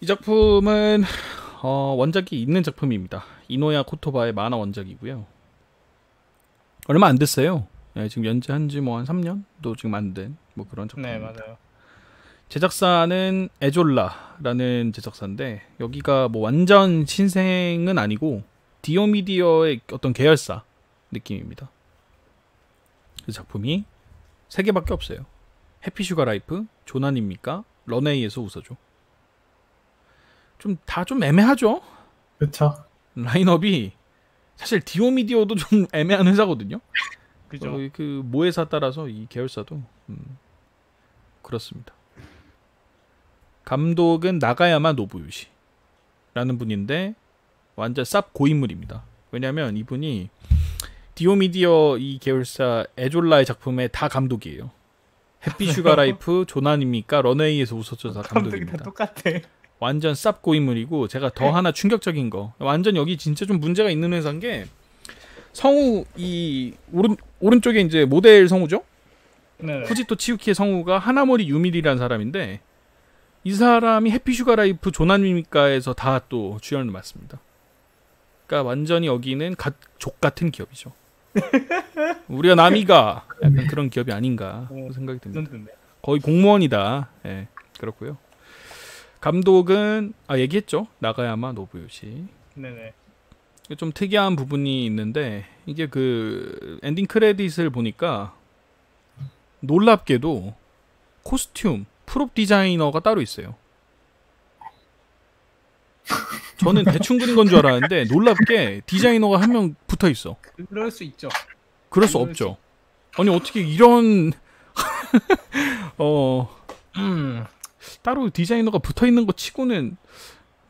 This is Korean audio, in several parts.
이 작품은 원작이 있는 작품입니다. 이노야 코토바의 만화 원작이고요. 얼마 안 됐어요. 네, 지금 연재한 지 뭐 한 3년도 지금 안 된 뭐 그런 네, 작품입니다. 맞아요. 제작사는 에졸라라는 제작사인데 여기가 뭐 완전 신생은 아니고 디오미디어의 어떤 계열사 느낌입니다. 그 작품이 3개밖에 없어요. 해피슈가 라이프, 조난입니까? 런웨이에서 웃어줘. 좀 다 좀 애매하죠? 그쵸. 라인업이 사실 디오미디어도 좀 애매한 회사거든요. 그죠. 그 모회사 따라서 이 계열사도 그렇습니다. 감독은 나가야마 노부요시라는 분인데 완전 쌉 고인물입니다. 왜냐면 이분이 디오미디어 이 계열사 에졸라의 작품의 다 감독이에요. 해피슈가 라이프, 조난입니까? 런웨이에서 웃었죠 다 감독이 다 감독입니다. 똑같아. 완전 쌉 고인물이고 제가 더 하나 충격적인 거 완전 여기 진짜 좀 문제가 있는 회사인 게 성우 이 오른쪽에 이제 모델 성우죠? 네. 후지토 치유키의 성우가 하나모리 유미리라는 사람인데 이 사람이 해피슈가 라이프 조난입니까에서 다 또 주연을 맡습니다. 그러니까 완전히 여기는 족 같은 기업이죠. 우리가 남이가 약간 그런 기업이 아닌가 생각이 듭니다. 거의 공무원이다. 예, 그렇고요. 감독은 얘기했죠. 나가야마 노부요시. 네네. 좀 특이한 부분이 있는데 이게 그 엔딩 크레딧을 보니까 놀랍게도 코스튬, 프롭 디자이너가 따로 있어요. 저는 대충 그린 건 줄 알았는데 놀랍게 디자이너가 한 명 붙어 있어. 그럴 수 있죠. 그럴 수 없죠. 아니 어떻게 이런 따로 디자이너가 붙어 있는 거 치고는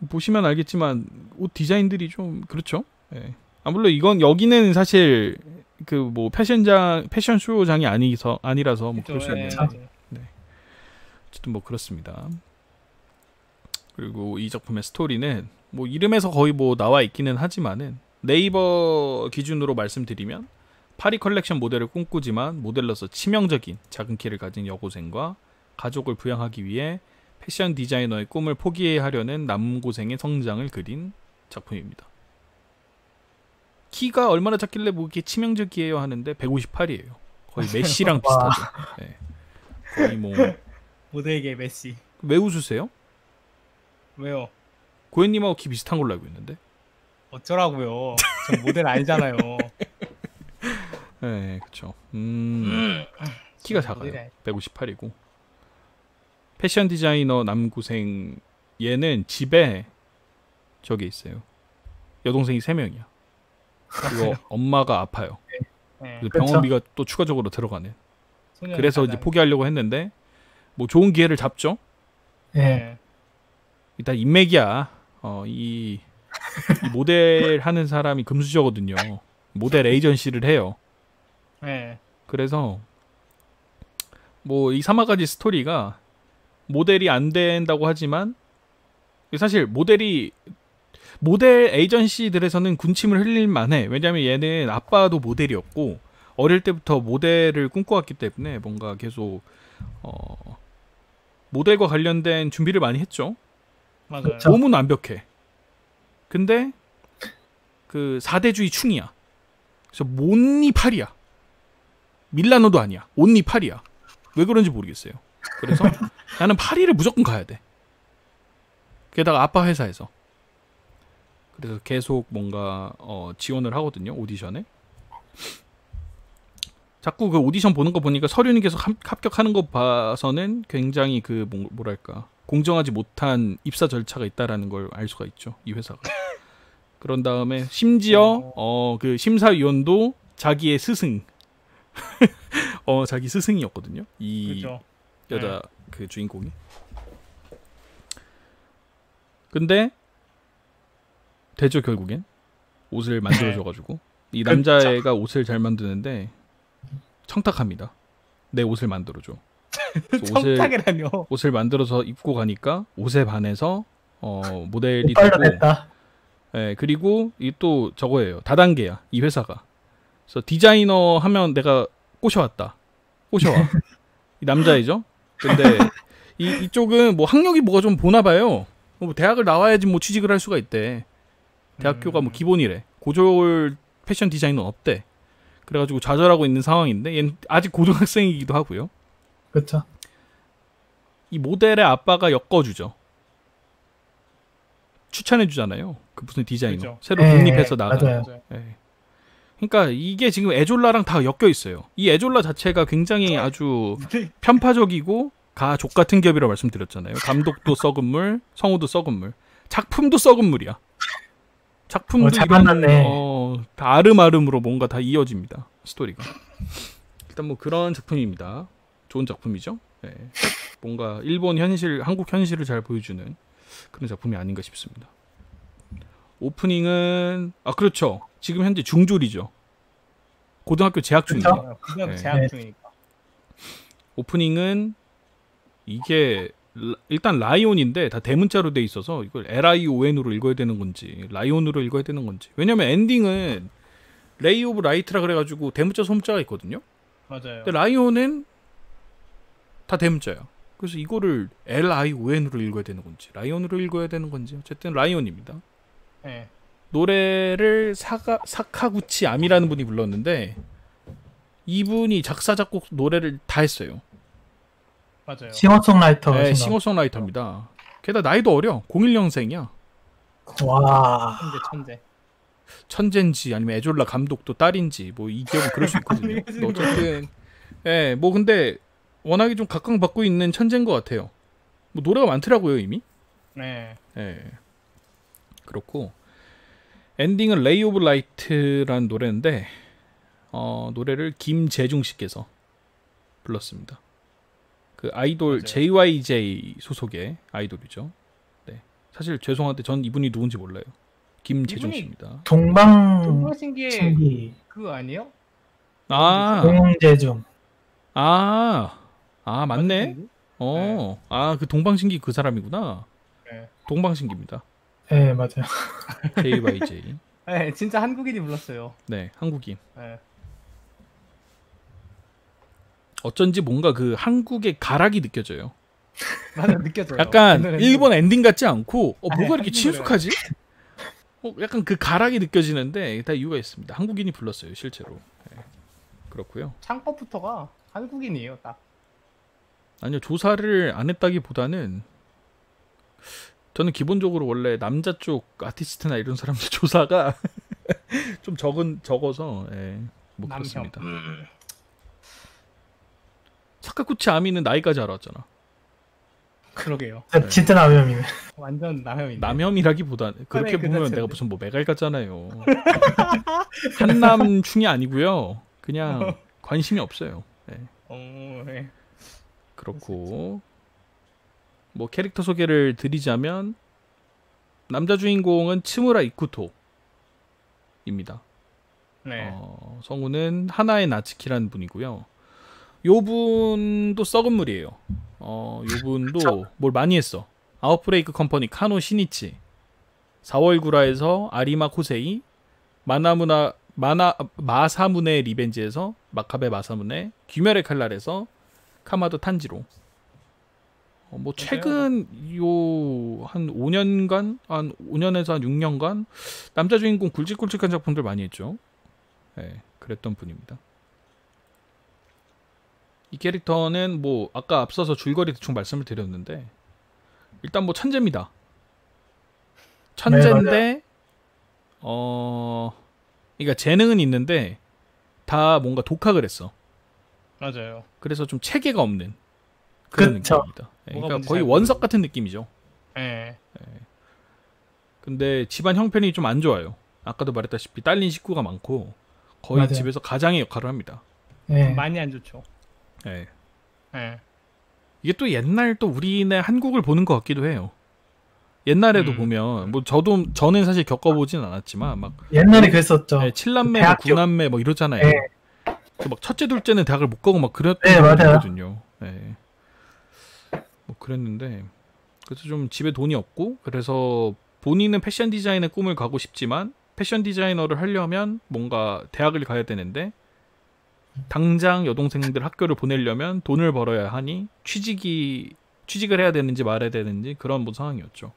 보시면 알겠지만 옷 디자인들이 좀 그렇죠. 예. 물론 이건 여기는 사실 그 뭐 패션 쇼장이 아니라서 뭐 그럴 수 있는데 어쨌든 뭐 그렇습니다. 그리고 이 작품의 스토리는 뭐 이름에서 거의 뭐 나와 있기는 하지만은 네이버 기준으로 말씀드리면 파리 컬렉션 모델을 꿈꾸지만 모델로서 치명적인 작은 키를 가진 여고생과 가족을 부양하기 위해 패션 디자이너의 꿈을 포기해야 하려는 남고생의 성장을 그린 작품입니다. 키가 얼마나 작길래 뭐 이게 치명적이에요 하는데 158이에요. 거의 메시랑 비슷하죠. 네. 거의 뭐 모델계 메시. 왜 웃으세요? 왜요? 고현님하고 키 비슷한 걸로 알고 있는데. 어쩌라고요? 전 모델 아니잖아요. 네, 그렇죠. 키가 작아요. 158이고. 패션 디자이너 남고생 얘는 집에 저기 있어요. 여동생이 3명이야. 그리고 엄마가 아파요. 네. 그래서 병원비가 또 추가적으로 들어가네. 소년이 그래서 이제 가장- 포기하려고 했는데 뭐 좋은 기회를 잡죠. 예. 일단 인맥이야. 이 모델 하는 사람이 금수저거든요. 모델 에이전시를 해요. 네. 그래서 뭐 이 사마가지 스토리가 모델이 안 된다고 하지만 사실 모델 에이전시들에서는 군침을 흘릴 만해. 왜냐면 얘는 아빠도 모델이었고 어릴 때부터 모델을 꿈꿔왔기 때문에 뭔가 계속 모델과 관련된 준비를 많이 했죠. 맞아요. 그쵸. 몸은 완벽해. 근데 그 4대주의 충이야. 그래서 온리 팔이야. 밀라노도 아니야. 온리 팔이야. 왜 그런지 모르겠어요. 그래서 나는 파리를 무조건 가야 돼. 게다가 아빠 회사에서. 그래서 계속 뭔가 지원을 하거든요. 오디션에. 자꾸 그 오디션 보는 거 보니까 서륜이 계속 합격하는 거 봐서는 굉장히 그 뭐랄까 공정하지 못한 입사 절차가 있다라는 걸 알 수가 있죠. 이 회사가. 그런 다음에 심지어 그 심사위원도 자기의 스승 자기 스승이었거든요. 이 그죠. 여자 그 주인공이. 근데 되죠 결국엔. 옷을 만들어줘가지고 이 남자애가 옷을 잘 만드는데 청탁합니다. 내 옷을 만들어줘. 그래서 청탁이라뇨. 옷을 만들어서 입고 가니까 옷에 반해서 모델이 오빠가 되고, 됐다. 예, 그리고 이 또 저거예요. 다단계야 이 회사가. 그래서 디자이너 하면 내가 꼬셔와. 이 남자애죠. 근데 이쪽은 뭐 학력이 뭐가 좀 보나 봐요. 뭐 대학을 나와야지 뭐 취직을 할 수가 있대. 대학교가 뭐 기본이래. 고졸 패션 디자이너는 없대. 그래가지고 좌절하고 있는 상황인데 얘는 아직 고등학생이기도 하고요. 그렇죠. 이 모델의 아빠가 엮어주죠. 추천해주잖아요. 그 무슨 디자이너. 그죠. 새로 예, 독립해서 나가. 맞아요. 맞아요. 예. 그러니까 이게 지금 에졸라랑 다 엮여 있어요. 이 에졸라 자체가 굉장히 아주 편파적이고 가족 같은 기업이라고 말씀드렸잖아요. 감독도 썩은 물, 성우도 썩은 물, 작품도 썩은 물이야. 작품도 잘 이런 만났네. 다 아름아름으로 뭔가 다 이어집니다. 스토리가. 일단 뭐 그런 작품입니다. 좋은 작품이죠. 예. 뭔가 일본 현실, 한국 현실을 잘 보여주는 그런 작품이 아닌가 싶습니다. 오프닝은 그렇죠. 지금 현재 중졸이죠. 고등학교 재학 중이죠. 그쵸? 그냥 네. 재학 중이니까. 오프닝은 이게 일단 라이온인데 다 대문자로 돼 있어서 이걸 LION으로 읽어야 되는 건지 라이온으로 읽어야 되는 건지. 왜냐면 엔딩은 레이 오브 라이트라 그래가지고 대문자 소문자가 있거든요. 맞아요. 근데 라이온은 다 대문자야. 그래서 이거를 LION으로 읽어야 되는 건지 라이온으로 읽어야 되는 건지 어쨌든 라이온입니다. 네. 노래를 사카구치 아미라는 분이 불렀는데 이분이 작사 작곡 노래를 다 했어요. 맞아요. 싱어송라이터. 네, 싱어송라이터입니다. 게다가 나이도 어려. 01년생이야. 와. 천재. 천재인지 아니면 에졸라 감독도 딸인지 뭐 이 기업은 그럴 수 있거든요. 아니, 근데 어쨌든 뭐 근데 워낙에 좀 각광받고 있는 천재인 것 같아요. 뭐 노래가 많더라고요 이미. 네. 그렇고 엔딩은 레이 오브 라이트라는 노래인데 노래를 김재중 씨께서 불렀습니다. 그 아이돌 맞아요. JYJ 소속의 아이돌이죠. 네. 사실 죄송한데 전 이분이 누군지 몰라요. 김재중 이분이 씨입니다. 동방신기의 신기. 그거 아니에요? 동재중. 맞네. 그 동방신기 그 사람이구나. 네. 동방신기입니다. 네, 맞아요. JYJ. 네, 진짜 한국인이 불렀어요. 네, 한국인. 네. 어쩐지 뭔가 그 한국의 가락이 느껴져요. 맞아, 느껴져요. 약간 그 노래는 일본 엔딩 같지 않고 뭐가 이렇게 한국 친숙하지? 약간 그 가락이 느껴지는데 다 이유가 있습니다. 한국인이 불렀어요, 실제로. 네. 그렇고요. 창법부터가 한국인이에요, 딱. 아니요, 조사를 안 했다기보다는 저는 기본적으로 원래 남자 쪽 아티스트나 이런 사람들 조사가 좀 적어서 뭐 남혐. 그렇습니다. 사카구치 아미는 나이까지 알았잖아. 그러게요. 진짜 남혐이네. 완전 남혐인데. 남혐이라기보다는 그렇게 그 보면 자체인데. 내가 무슨 뭐 메갈 같잖아요. 한남충이 아니고요. 그냥 관심이 없어요. 네. 네. 그렇고 뭐 캐릭터 소개를 드리자면 남자 주인공은 츠무라 이쿠토입니다. 네. 성우는 하나의 나츠키라는 분이고요. 요 분도 썩은 물이에요. 요 분도 뭘 많이 했어. 아웃브레이크 컴퍼니 카노 시니치, 4월 구라에서 아리마 코세이, 마사무네 리벤지에서 마카베 마사무네, 귀멸의 칼날에서 카마도 탄지로. 뭐 최근 요 한 5년간 한 5년에서 한 6년간 남자 주인공 굵직굵직한 작품들 많이 했죠. 네, 그랬던 분입니다. 이 캐릭터는 뭐 아까 앞서서 줄거리 대충 말씀을 드렸는데 일단 뭐 천재입니다. 천재인데 그러니까 재능은 있는데 다 뭔가 독학을 했어. 맞아요. 그래서 좀 체계가 없는 그런 그쵸. 느낌입니다. 네, 뭐가 그러니까 뭔지 거의 잘 원석 같은 느낌이죠. 네. 근데 집안 형편이 좀 안 좋아요. 아까도 말했다시피 딸린 식구가 많고 거의 맞아요. 집에서 가장의 역할을 합니다. 네. 많이 안 좋죠. 네. 네. 이게 또 옛날 또 우리네 한국을 보는 것 같기도 해요. 옛날에도 보면 뭐 저는 사실 겪어보진 않았지만 막 옛날에 그랬었죠. 네, 7남매, 뭐 대학교. 9남매 뭐 이러잖아요. 네. 그막 첫째, 둘째는 대학을 못 가고 막 그랬던 네, 적이 맞아요. 있거든요. 네. 뭐 그랬는데 그래서 좀 집에 돈이 없고 그래서 본인은 패션 디자인의 꿈을 가고 싶지만 패션 디자이너를 하려면 뭔가 대학을 가야 되는데 당장 여동생들 학교를 보내려면 돈을 벌어야 하니 취직을 해야 되는지 말아야 되는지 그런 뭐 상황이었죠.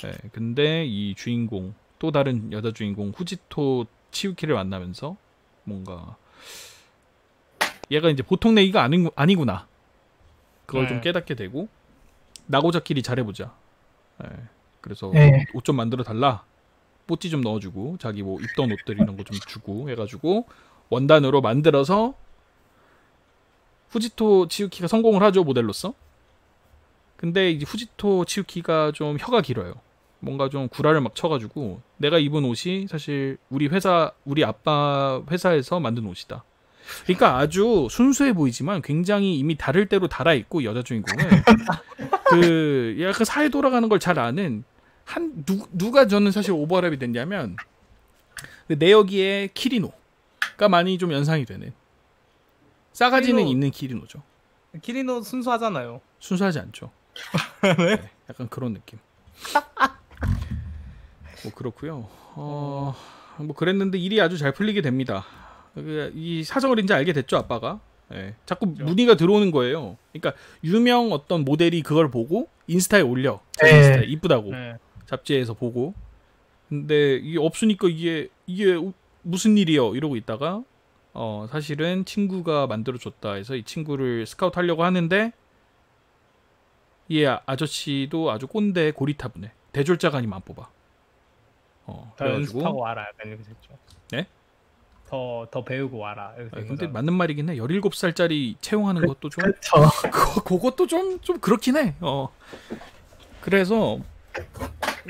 예, 근데 이 주인공 또 다른 여자 주인공 후지토 치유키를 만나면서 뭔가 얘가 이제 보통 내기가 아니구나. 그걸 좀 깨닫게 되고 나고자끼리 잘해보자. 예, 그래서 네. 옷 좀 만들어 달라. 뽀찌 좀 넣어주고 자기 뭐 입던 옷들 이런 거 좀 주고 해가지고 원단으로 만들어서 후지토 치유키가 성공을 하죠 모델로서. 근데 이제 후지토 치유키가 좀 혀가 길어요. 뭔가 좀 구라를 막 쳐가지고 내가 입은 옷이 사실 우리 아빠 회사에서 만든 옷이다. 그러니까 아주 순수해 보이지만 굉장히 이미 다를 대로 달아 있고 여자 주인공은 그 약간 사회 돌아가는 걸 잘 아는 누가 저는 사실 오버랩이 됐냐면 그 내여기의 키리노가 많이 좀 연상이 되는 싸가지는 키리노. 있는 키리노죠. 키리노 순수하잖아요. 순수하지 않죠. 네, 약간 그런 느낌. 뭐 그렇고요. 뭐 그랬는데 일이 아주 잘 풀리게 됩니다. 이 사정을 이제 알게 됐죠 아빠가. 예, 자꾸 그렇죠. 문의가 들어오는 거예요. 그러니까 유명 어떤 모델이 그걸 보고 인스타에 올려. 네. 인스타에 이쁘다고 네. 잡지에서 보고. 근데 이게 없으니까 이게 무슨 일이요? 이러고 있다가 사실은 친구가 만들어줬다 해서 이 친구를 스카우트 하려고 하는데 이 아저씨도 아주 꼰대 고리타분해. 대졸자가 아니면 안 뽑아. 더 그래가지고 연습하고 와라. 약간 이렇게 됐죠. 네? 더 배우고 와라. 이렇게 된 근데 거잖아. 맞는 말이긴 해. 17살짜리 채용하는 것도 좀 그렇죠. 그것도 좀 그렇긴 해. 그래서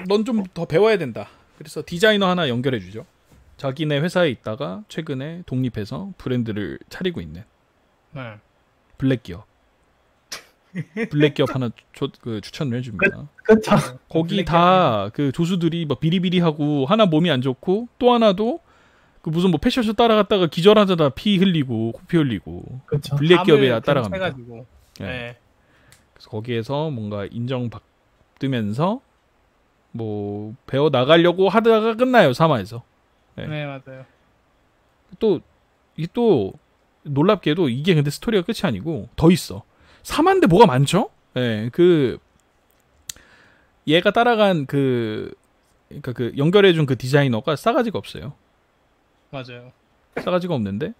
넌 좀 더 배워야 된다. 그래서 디자이너 하나 연결해 주죠. 자기네 회사에 있다가 최근에 독립해서 브랜드를 차리고 있는 네. 블랙 기업. 블랙 기업 하나 추천을 해줍니다. 그렇죠. 거기 다 그 조수들이 막 비리비리하고 하나 몸이 안 좋고 또 하나도 그 무슨 뭐 패션쇼 따라갔다가 기절하자다 피 흘리고 코피 흘리고 그렇죠. 블랙 기업에 따라갑니다. 해가지고. 예. 네. 그래서 거기에서 뭔가 인정받으면서 뭐 배워 나가려고 하다가 끝나요 3화에서. 네. 네, 맞아요. 이게 또 놀랍게도 이게 근데 스토리가 끝이 아니고 더 있어. 3화인데 뭐가 많죠? 예, 얘가 따라간 그러니까 그 연결해준 그 디자이너가 싸가지가 없어요. 맞아요. 싸가지가 없는데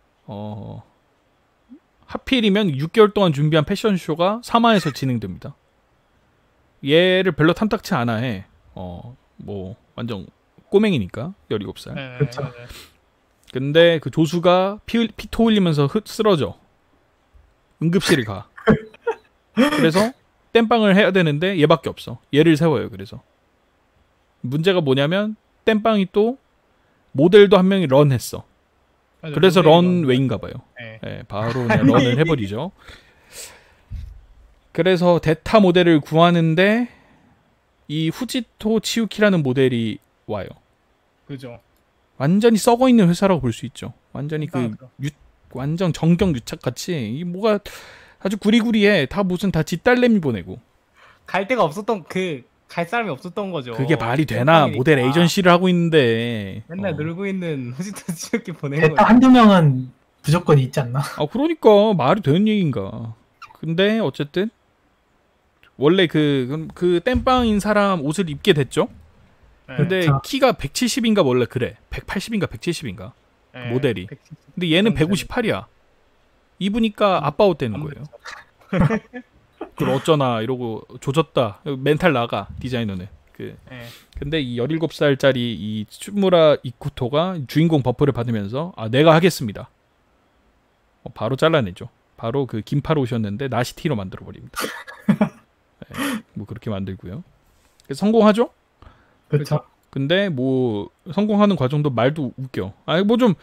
하필이면 6개월 동안 준비한 패션쇼가 3화에서 진행됩니다. 얘를 별로 탐탁치 않아 해. 뭐 완전 꼬맹이니까 17살. 네, 그렇죠. 맞아요. 근데 그 조수가 피토 흘리면서 쓰러져. 응급실을 가. 그래서 땜빵을 해야 되는데 얘밖에 없어. 얘를 세워요. 그래서 문제가 뭐냐면 땜빵이 또 모델도 한 명이 런했어. 맞아요. 그래서 모델이 런웨이인가 봐요. 네. 예, 바로 그냥 런을 해버리죠. 그래서 데타 모델을 구하는데 이 후지토 치유키라는 모델이 와요. 그죠. 완전히 썩어 있는 회사라고 볼 수 있죠. 완전히 그러니까. 완전 정경 유착 같이 이 뭐가 아주 구리구리해. 다 무슨 다 지딸내미 보내고. 갈 데가 없었던 갈 사람이 없었던 거죠. 그게 말이 되나? 땜빵이니까. 모델 에이전시를 하고 있는데. 맨날 놀고 있는 후지토 치유키 보낸 일단 거죠. 한두 명은 무조건 있지 않나? 그러니까 말이 되는 얘기인가. 근데 어쨌든 원래 그 땜빵인 사람 옷을 입게 됐죠. 네. 근데 그렇죠. 키가 170인가 원래 그래. 180인가 170인가. 네. 모델이. 170. 근데 얘는 정도는. 158이야. 입으니까 아빠 옷 되는 거예요. 그걸 어쩌나 이러고 조졌다. 멘탈 나가 디자이너는. 네. 근데 이 17살짜리 이 츠무라 이쿠토가 주인공 버프를 받으면서 내가 하겠습니다. 바로 잘라내죠. 바로 그 긴팔 옷이었는데 나시티로 만들어 버립니다. 네, 뭐 그렇게 만들고요. 그래서 성공하죠? 그렇죠. 근데 뭐 성공하는 과정도 말도 웃겨. 뭐 좀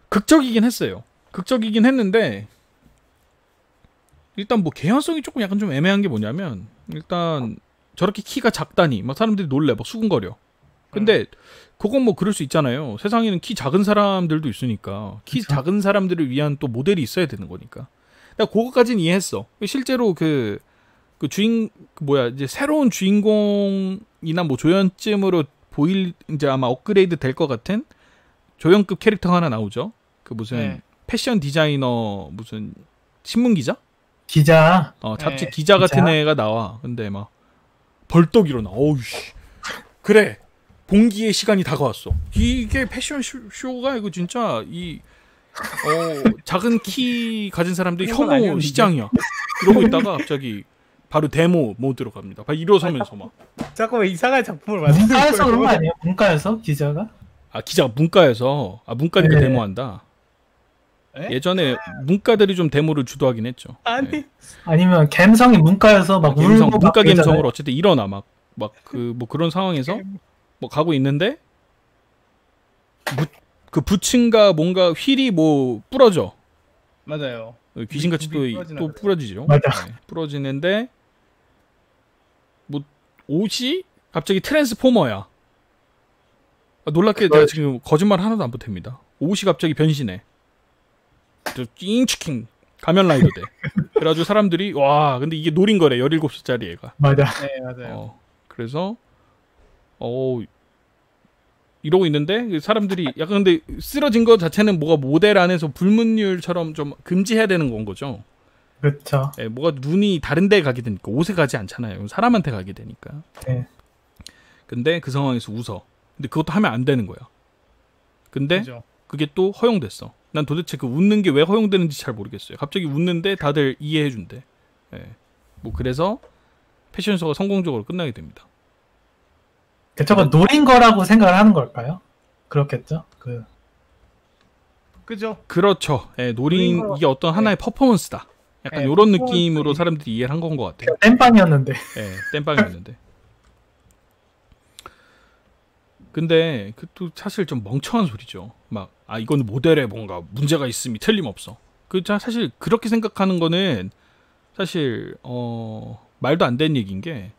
극적이긴 했어요. 극적이긴 했는데 일단 뭐 개연성이 조금 약간 좀 애매한 게 뭐냐면 일단 저렇게 키가 작다니 막 사람들이 놀래 막 수군거려. 근데 그건 뭐 그럴 수 있잖아요. 세상에는 키 작은 사람들도 있으니까 키 그쵸. 작은 사람들을 위한 또 모델이 있어야 되는 거니까. 나 그거까지는 이해했어. 실제로 이제 새로운 주인공이나 뭐 조연쯤으로 보일 이제 아마 업그레이드 될 것 같은 조연급 캐릭터가 하나 나오죠. 그 무슨 네. 패션 디자이너 무슨 신문 기자? 기자. 잡지 네, 기자 같은 기자. 애가 나와. 근데 막 벌떡 일어나. 어우씨. 그래. 봉기의 시간이 다가왔어. 이게 패션 쇼가 이거 진짜 작은 키 가진 사람들 그런 건 혐오 아니었는데. 시장이야. 이러고 있다가 갑자기 바로 데모 모드로 갑니다. 바로 일어서면서 막. 자꾸 왜 이상한 작품을 만드는 문과에서 그런 거 거예요? 아니에요? 문과에서 기자가? 아 기자가 문과에서 문과니까 네. 데모한다. 에? 예전에 문과들이 좀 데모를 주도하긴 했죠. 아니 네. 아니면 갬성이 문과에서 막 감성, 울고 문과 막 그러잖아요. 감성으로 어쨌든 일어나 막 그 뭐 그런 상황에서 뭐 가고 있는데 그 부층가 뭔가 휠이 뭐 부러져. 맞아요. 귀신같이 굽이 부러지나 또 그래요. 부러지죠. 맞아. 네, 부러지는데 뭐 옷이 갑자기 트랜스포머야. 놀랍게 내가 지금 거짓말 하나도 안 보탭니다. 옷이 갑자기 변신해. 띵치킹 가면 라이더 돼. 그래가지고 사람들이 와 근데 이게 노린 거래 17살짜리 애가. 맞아. 네 맞아요. 그래서 이러고 있는데 사람들이 약간 근데 쓰러진 것 자체는 뭐가 모델 안에서 불문율처럼 좀 금지해야 되는 건 거죠. 그렇죠. 예, 뭐가 눈이 다른 데 가게 되니까 옷에 가지 않잖아요. 사람한테 가게 되니까. 네. 근데 그 상황에서 웃어. 근데 그것도 하면 안 되는 거야. 근데 그죠. 그게 또 허용됐어. 난 도대체 그 웃는 게 왜 허용되는지 잘 모르겠어요. 갑자기 웃는데 다들 이해해 준대. 예. 뭐 그래서 패션쇼가 성공적으로 끝나게 됩니다. 저거 노린 거라고 생각을 하는 걸까요? 그렇겠죠. 그죠. 그렇죠. 예, 노린 노린 거- 이게 어떤 하나의 퍼포먼스다. 약간 네, 이런 퍼포먼스. 느낌으로 사람들이 이해를 한 건 것 같아요. 땜빵이었는데. 예, 땜빵이었는데. 근데 그 또 사실 좀 멍청한 소리죠. 막 이건 모델에 뭔가 문제가 있음이 틀림없어. 사실 그렇게 생각하는 거는 사실 말도 안 되는 얘기인 게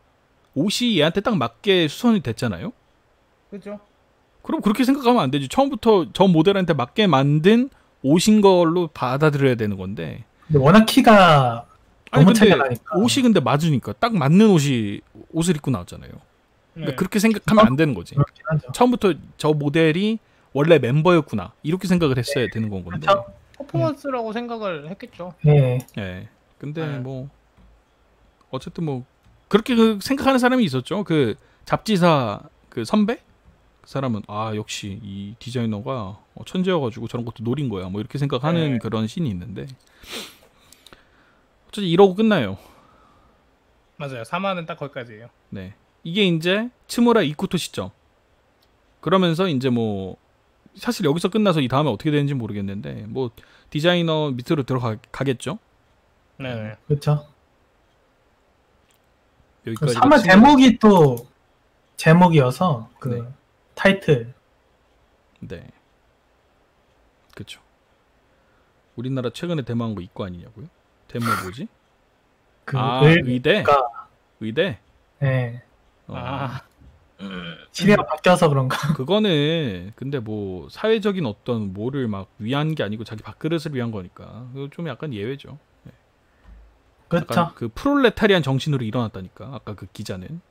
옷이 얘한테 딱 맞게 수선이 됐잖아요. 그죠. 그럼 그렇게 생각하면 안 되지. 처음부터 저 모델한테 맞게 만든 옷인 걸로 받아들여야 되는 건데. 근데 워낙 키가 너무 근데 차이가 나니까. 옷이 근데 맞으니까 딱 맞는 옷을 입고 나왔잖아요. 그러니까 네. 그렇게 생각하면 안 되는 거지. 그렇긴 하죠. 처음부터 저 모델이 원래 멤버였구나 이렇게 생각을 했어야 되는 건 건데. 그렇죠. 퍼포먼스라고 생각을 했겠죠. 네. 예. 근데 네. 뭐 어쨌든 뭐 그렇게 생각하는 사람이 있었죠. 그 잡지사 그 선배 그 사람은 역시 이 디자이너가 천재여가지고 저런 것도 노린 거야. 뭐 이렇게 생각하는 네. 그런 씬이 있는데 어쨌든 이러고 끝나요. 맞아요. 4만은 딱 거기까지예요. 네. 이게 이제 츠무라 이쿠토 시점. 그러면서 이제 뭐 사실 여기서 끝나서 이 다음에 어떻게 되는지 모르겠는데 뭐 디자이너 밑으로 들어가겠죠. 네. 그렇죠. 여기까지. 3화 제목이 또 제목이어서 네. 타이틀. 네. 그렇죠. 우리나라 최근에 데모한 거 이거 아니냐고요? 데모 뭐지? 의대. 의대. 네. 아. 시대가 바뀌어서 그런가. 그거는 근데 뭐 사회적인 어떤 뭐를 막 위한 게 아니고 자기 밥그릇을 위한 거니까 그거 좀 약간 예외죠. 그렇죠. 약간 그 프롤레타리안 정신으로 일어났다니까 아까 그 기자는.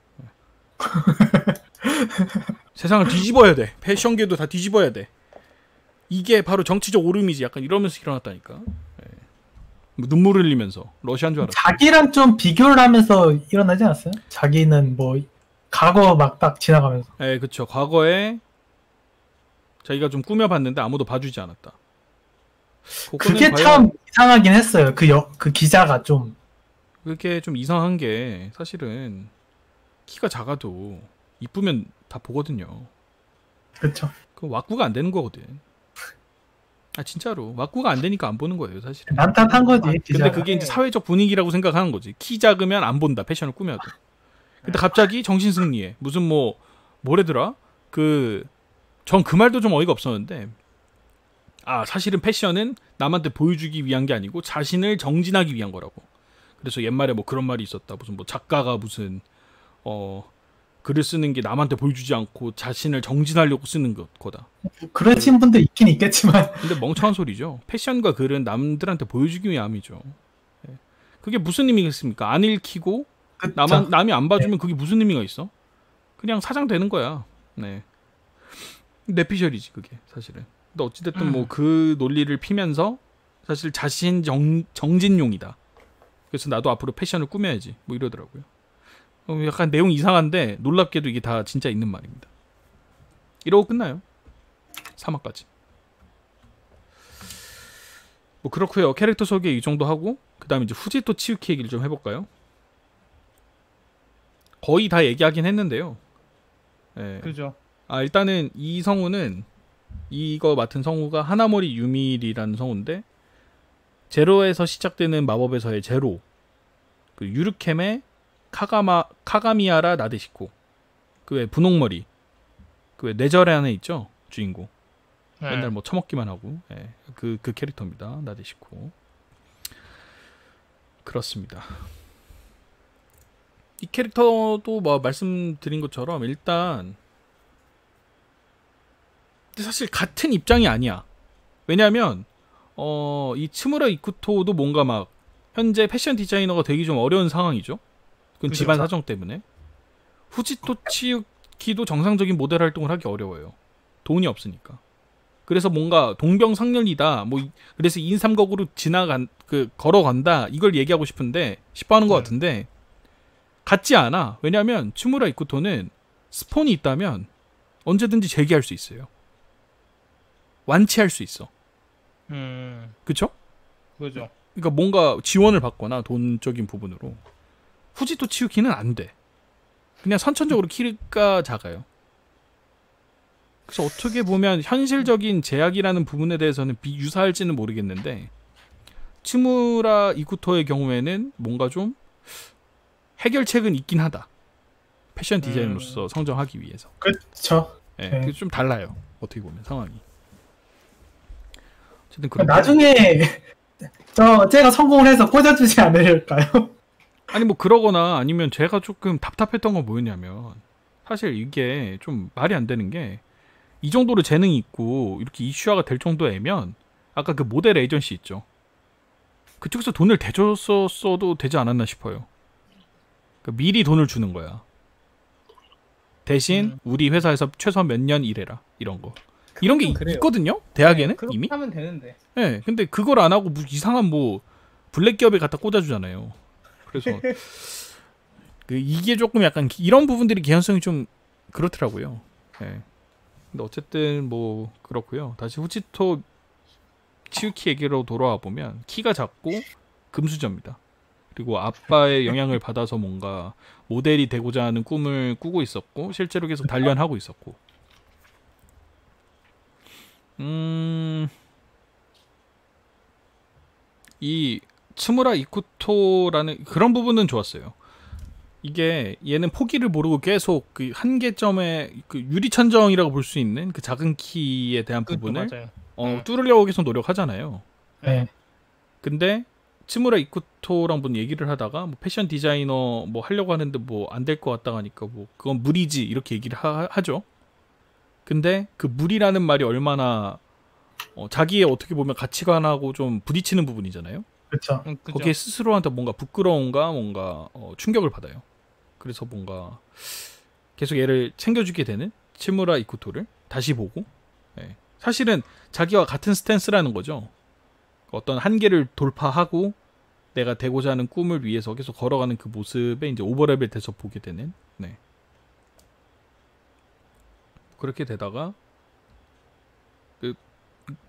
세상을 뒤집어야 돼. 패션계도 다 뒤집어야 돼. 이게 바로 정치적 오름이지. 약간 이러면서 일어났다니까. 뭐 눈물 흘리면서 러시아인 줄 알았어. 자기랑 좀 비교를 하면서 일어나지 않았어요? 자기는 뭐 과거 막 딱 지나가면서. 네, 그쵸. 과거에 자기가 좀 꾸며봤는데 아무도 봐주지 않았다. 그게 과연 참 이상하긴 했어요. 그 기자가 좀. 그게 좀 이상한 게 사실은 키가 작아도 이쁘면 다 보거든요. 그렇죠. 그 왁구가 안 되는 거거든. 진짜로 왁구가 안 되니까 안 보는 거예요, 사실은. 난탓한 거지. 근데 기자가. 그게 이제 사회적 분위기라고 생각하는 거지. 키 작으면 안 본다. 패션을 꾸며도. 근데 갑자기 정신승리해. 무슨 뭐래더라? 전 그 말도 좀 어이가 없었는데. 사실은 패션은 남한테 보여주기 위한 게 아니고 자신을 정진하기 위한 거라고. 그래서 옛말에 뭐 그런 말이 있었다. 무슨 뭐 작가가 무슨 글을 쓰는 게 남한테 보여주지 않고 자신을 정진하려고 쓰는 거다. 그러신 분도 있긴 있겠지만. 근데 멍청한 소리죠. 패션과 글은 남들한테 보여주기 위함이죠. 그게 무슨 의미가 있습니까? 안 읽히고 그쵸. 남이 안 봐주면 그게 무슨 의미가 있어? 그냥 사장 되는 거야. 네. 내피셜이지 그게 사실은. 근데 어찌됐든 뭐 그 논리를 피면서 사실 자신 정진용이다. 그래서 나도 앞으로 패션을 꾸며야지. 뭐 이러더라고요. 약간 내용 이상한데 놀랍게도 이게 다 진짜 있는 말입니다. 이러고 끝나요. 3화까지. 뭐 그렇고요. 캐릭터 소개 이 정도 하고 그 다음에 이제 후지토 치유키 얘기를 좀 해볼까요? 거의 다 얘기하긴 했는데요. 예. 그죠. 일단은 이 성우는 이거 맡은 성우가 하나모리 유미리라는 성우인데 제로에서 시작되는 마법에서의 제로, 그 유르켐의 카가미야라 나데시코, 그 외 분홍머리, 그 외 뇌절에 안에 있죠 주인공. 네. 맨날 뭐 처먹기만 하고, 예. 그 캐릭터입니다. 나데시코. 그렇습니다. 이 캐릭터도 뭐 말씀드린 것처럼 일단 근데 사실 같은 입장이 아니야. 왜냐하면 이 츠무라 이쿠토도 뭔가 막 현재 패션 디자이너가 되기 좀 어려운 상황이죠. 그건 그죠. 집안 사정 때문에. 후지토 치유키도 정상적인 모델 활동을 하기 어려워요. 돈이 없으니까. 그래서 뭔가 동병상련이다. 뭐 그래서 인삼각으로 걸어간다. 이걸 얘기하고 싶어하는 것 같은데 같지 않아. 왜냐하면 츠무라 이쿠토는 스폰이 있다면 언제든지 재기할 수 있어요. 완치할 수 있어. 그쵸? 그죠. 그러니까 뭔가 지원을 받거나 돈적인 부분으로. 후지토 치유키는 안 돼. 그냥 선천적으로 키가 작아요. 그래서 어떻게 보면 현실적인 제약이라는 부분에 대해서는 유사할지는 모르겠는데 츠무라 이쿠토의 경우에는 뭔가 좀 해결책은 있긴 하다. 패션 디자이너로서 성장하기 위해서. 그렇죠. 예, 네. 그게 좀 달라요. 어떻게 보면 상황이. 어쨌든 그런 나중에 제가 성공을 해서 꽂아주지 않을까요? 아니 뭐 그러거나 아니면 제가 조금 답답했던 건 뭐였냐면 사실 이게 좀 말이 안 되는 게 이 정도로 재능이 있고 이렇게 이슈화가 될 정도이면 아까 그 모델 에이전시 있죠. 그쪽에서 돈을 대줬어도 되지 않았나 싶어요. 그러니까 미리 돈을 주는 거야. 대신 우리 회사에서 최소한 몇 년 일해라. 이런 거. 이런 게 그래요. 있거든요. 대학에는 그렇게 이미. 하면 되는데. 네, 근데 그걸 안 하고 이상한 뭐 블랙 기업에 갖다 꽂아주잖아요. 그래서 이게 조금 약간 이런 부분들이 개연성이 좀 그렇더라고요. 네. 근데 어쨌든 뭐 그렇고요. 다시 후지토 치유키 얘기로 돌아와 보면 키가 작고 금수저입니다. 그리고 아빠의 영향을 받아서 뭔가 모델이 되고자 하는 꿈을 꾸고 있었고 실제로 계속 단련하고 있었고. 이 츠무라 이쿠토라는 그런 부분은 좋았어요. 이게 얘는 포기를 모르고 계속 그 한계점에 그 유리천정이라고 볼 수 있는 그 작은 키에 대한 부분을 맞아요. 뚫으려고 계속 노력하잖아요. 네. 근데 츠무라 이쿠토랑 분 얘기를 하다가 뭐 패션 디자이너 뭐 하려고 하는데 뭐 안 될 것 같다 하니까 뭐 그건 무리지 이렇게 얘기를 하죠. 근데 그 무리라는 말이 얼마나 자기의 어떻게 보면 가치관하고 좀 부딪히는 부분이잖아요. 그렇죠. 거기에 스스로한테 뭔가 부끄러움과 뭔가 충격을 받아요. 그래서 뭔가 계속 얘를 챙겨주게 되는 츠무라 이쿠토를 다시 보고 사실은 자기와 같은 스탠스라는 거죠. 어떤 한계를 돌파하고 내가 되고자 하는 꿈을 위해서 계속 걸어가는 그 모습에 이제 오버랩을 돼서 보게 되는 그렇게 되다가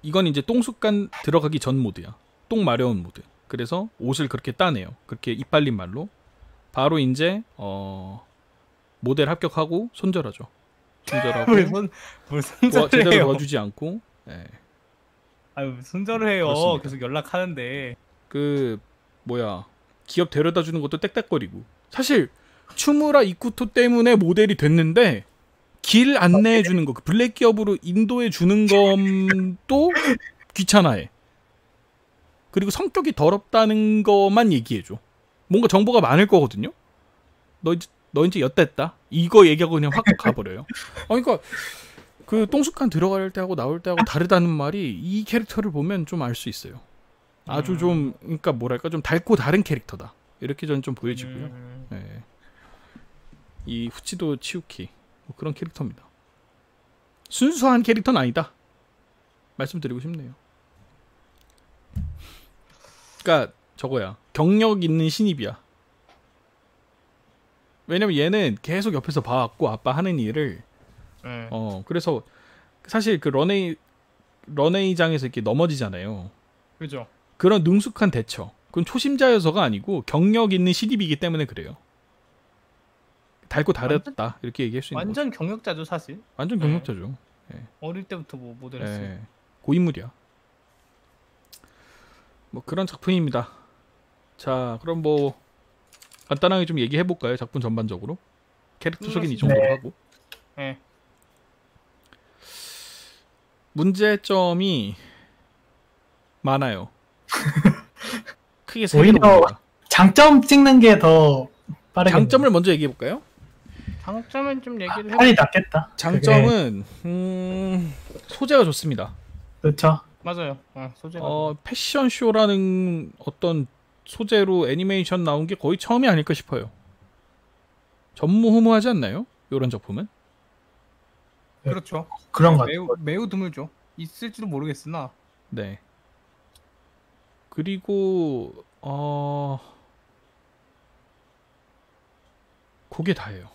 이건 이제 똥습관 들어가기 전 모드야. 똥 마려운 모드. 그래서 옷을 그렇게 따내요. 그렇게 이빨린 말로 바로 이제 모델 합격하고 손절하죠. 손절하고 뭘 손절을 제대로 해요. 도와주지 않고 아유 손절을 해요. 그렇습니다. 계속 연락하는데. 그 뭐야 기업 데려다 주는 것도 땡땡거리고 사실 츠무라 이쿠토 때문에 모델이 됐는데 길 안내해 주는 거, 그 블랙 기업으로 인도해 주는 것도 귀찮아해. 그리고 성격이 더럽다는 것만 얘기해 줘. 뭔가 정보가 많을 거거든요. 너 이제 엿됐다. 이거 얘기하고 그냥 확 가버려요. 그러니까 그 똥숙한 들어갈 때하고 나올 때하고 다르다는 말이 이 캐릭터를 보면 좀 알 수 있어요. 아주 좀 그러니까 뭐랄까 좀 닳고 다른 캐릭터다. 이렇게 저는 좀 보여지고요. 네. 이 후치도 치우키 뭐 그런 캐릭터입니다. 순수한 캐릭터는 아니다. 말씀드리고 싶네요. 그러니까 저거야. 경력 있는 신입이야. 왜냐면 얘는 계속 옆에서 봐왔고 아빠 하는 일을 그래서 사실 그 런웨이장에서 이렇게 넘어지잖아요. 그죠. 그런 능숙한 대처. 그건 초심자여서가 아니고 경력 있는 CDB이기 때문에 그래요. 달고 달았다 이렇게 얘기할 수 있는 완전 거죠. 경력자죠 사실. 완전 경력자죠. 어릴 때부터 뭐 모델했어요. 예. 고인물이야. 뭐 그런 작품입니다. 자, 그럼 뭐 간단하게 좀 얘기해 볼까요? 작품 전반적으로. 캐릭터 소개는 이 정도로 네. 하고. 네. 문제점이 많아요. 크게 세 오히려 개로 봅니다. 장점 찍는 게 더 빠르게. 장점을 먼저 얘기해 볼까요? 장점은 좀 얘기를 해. 빨리 낫겠다. 장점은 소재가 좋습니다. 그렇죠. 맞아요. 소재가. 패션쇼라는 어떤 소재로 애니메이션 나온 게 거의 처음이 아닐까 싶어요. 전무후무하지 않나요? 이런 작품은? 그렇죠. 그런 것 같아요. 매우 드물죠. 있을지도 모르겠으나. 네. 그리고 그게 다예요.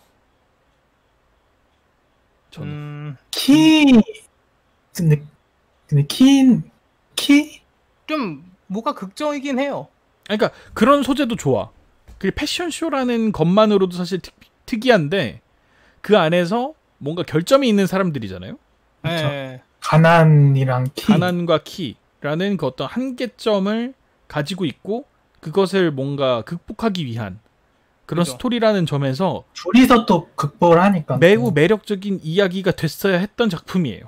저는 키 근데 키 좀 뭐가 극적이긴 해요. 그러니까 그런 소재도 좋아. 그 패션쇼라는 것만으로도 사실 특이한데 그 안에서 뭔가 결점이 있는 사람들이잖아요. 그렇죠. 네. 가난이랑 키. 가난과 키라는 그 어떤 한계점을 가지고 있고 그것을 뭔가 극복하기 위한 그런 그죠. 스토리라는 점에서 둘이서 또 극복을 하니까 매우 매력적인 이야기가 됐어야 했던 작품이에요.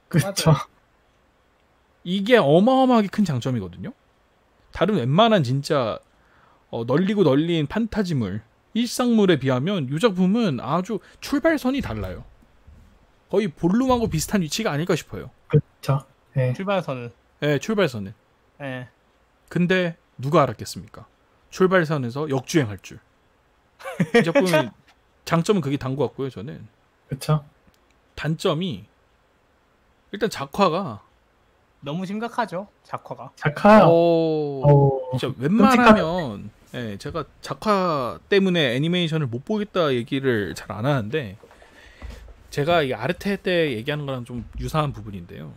그렇죠. 맞아요. 이게 어마어마하게 큰 장점이거든요. 다른 웬만한 진짜 널리고 널린 판타지물, 일상물에 비하면 이 작품은 아주 출발선이 달라요. 거의 볼룸하고 비슷한 위치가 아닐까 싶어요. 그렇죠. 네. 출발선은. 네, 출발선은. 네. 근데 누가 알았겠습니까? 출발선에서 역주행할 줄. 이 작품의 장점은 그게 단 것 같고요. 저는 그렇죠. 단점이 일단 작화가 너무 심각하죠. 작화가. 작화. 진짜 웬만하면 제가 작화 때문에 애니메이션을 못 보겠다 얘기를 잘 안 하는데 제가 이 아르테 때 얘기하는 거랑 좀 유사한 부분인데요.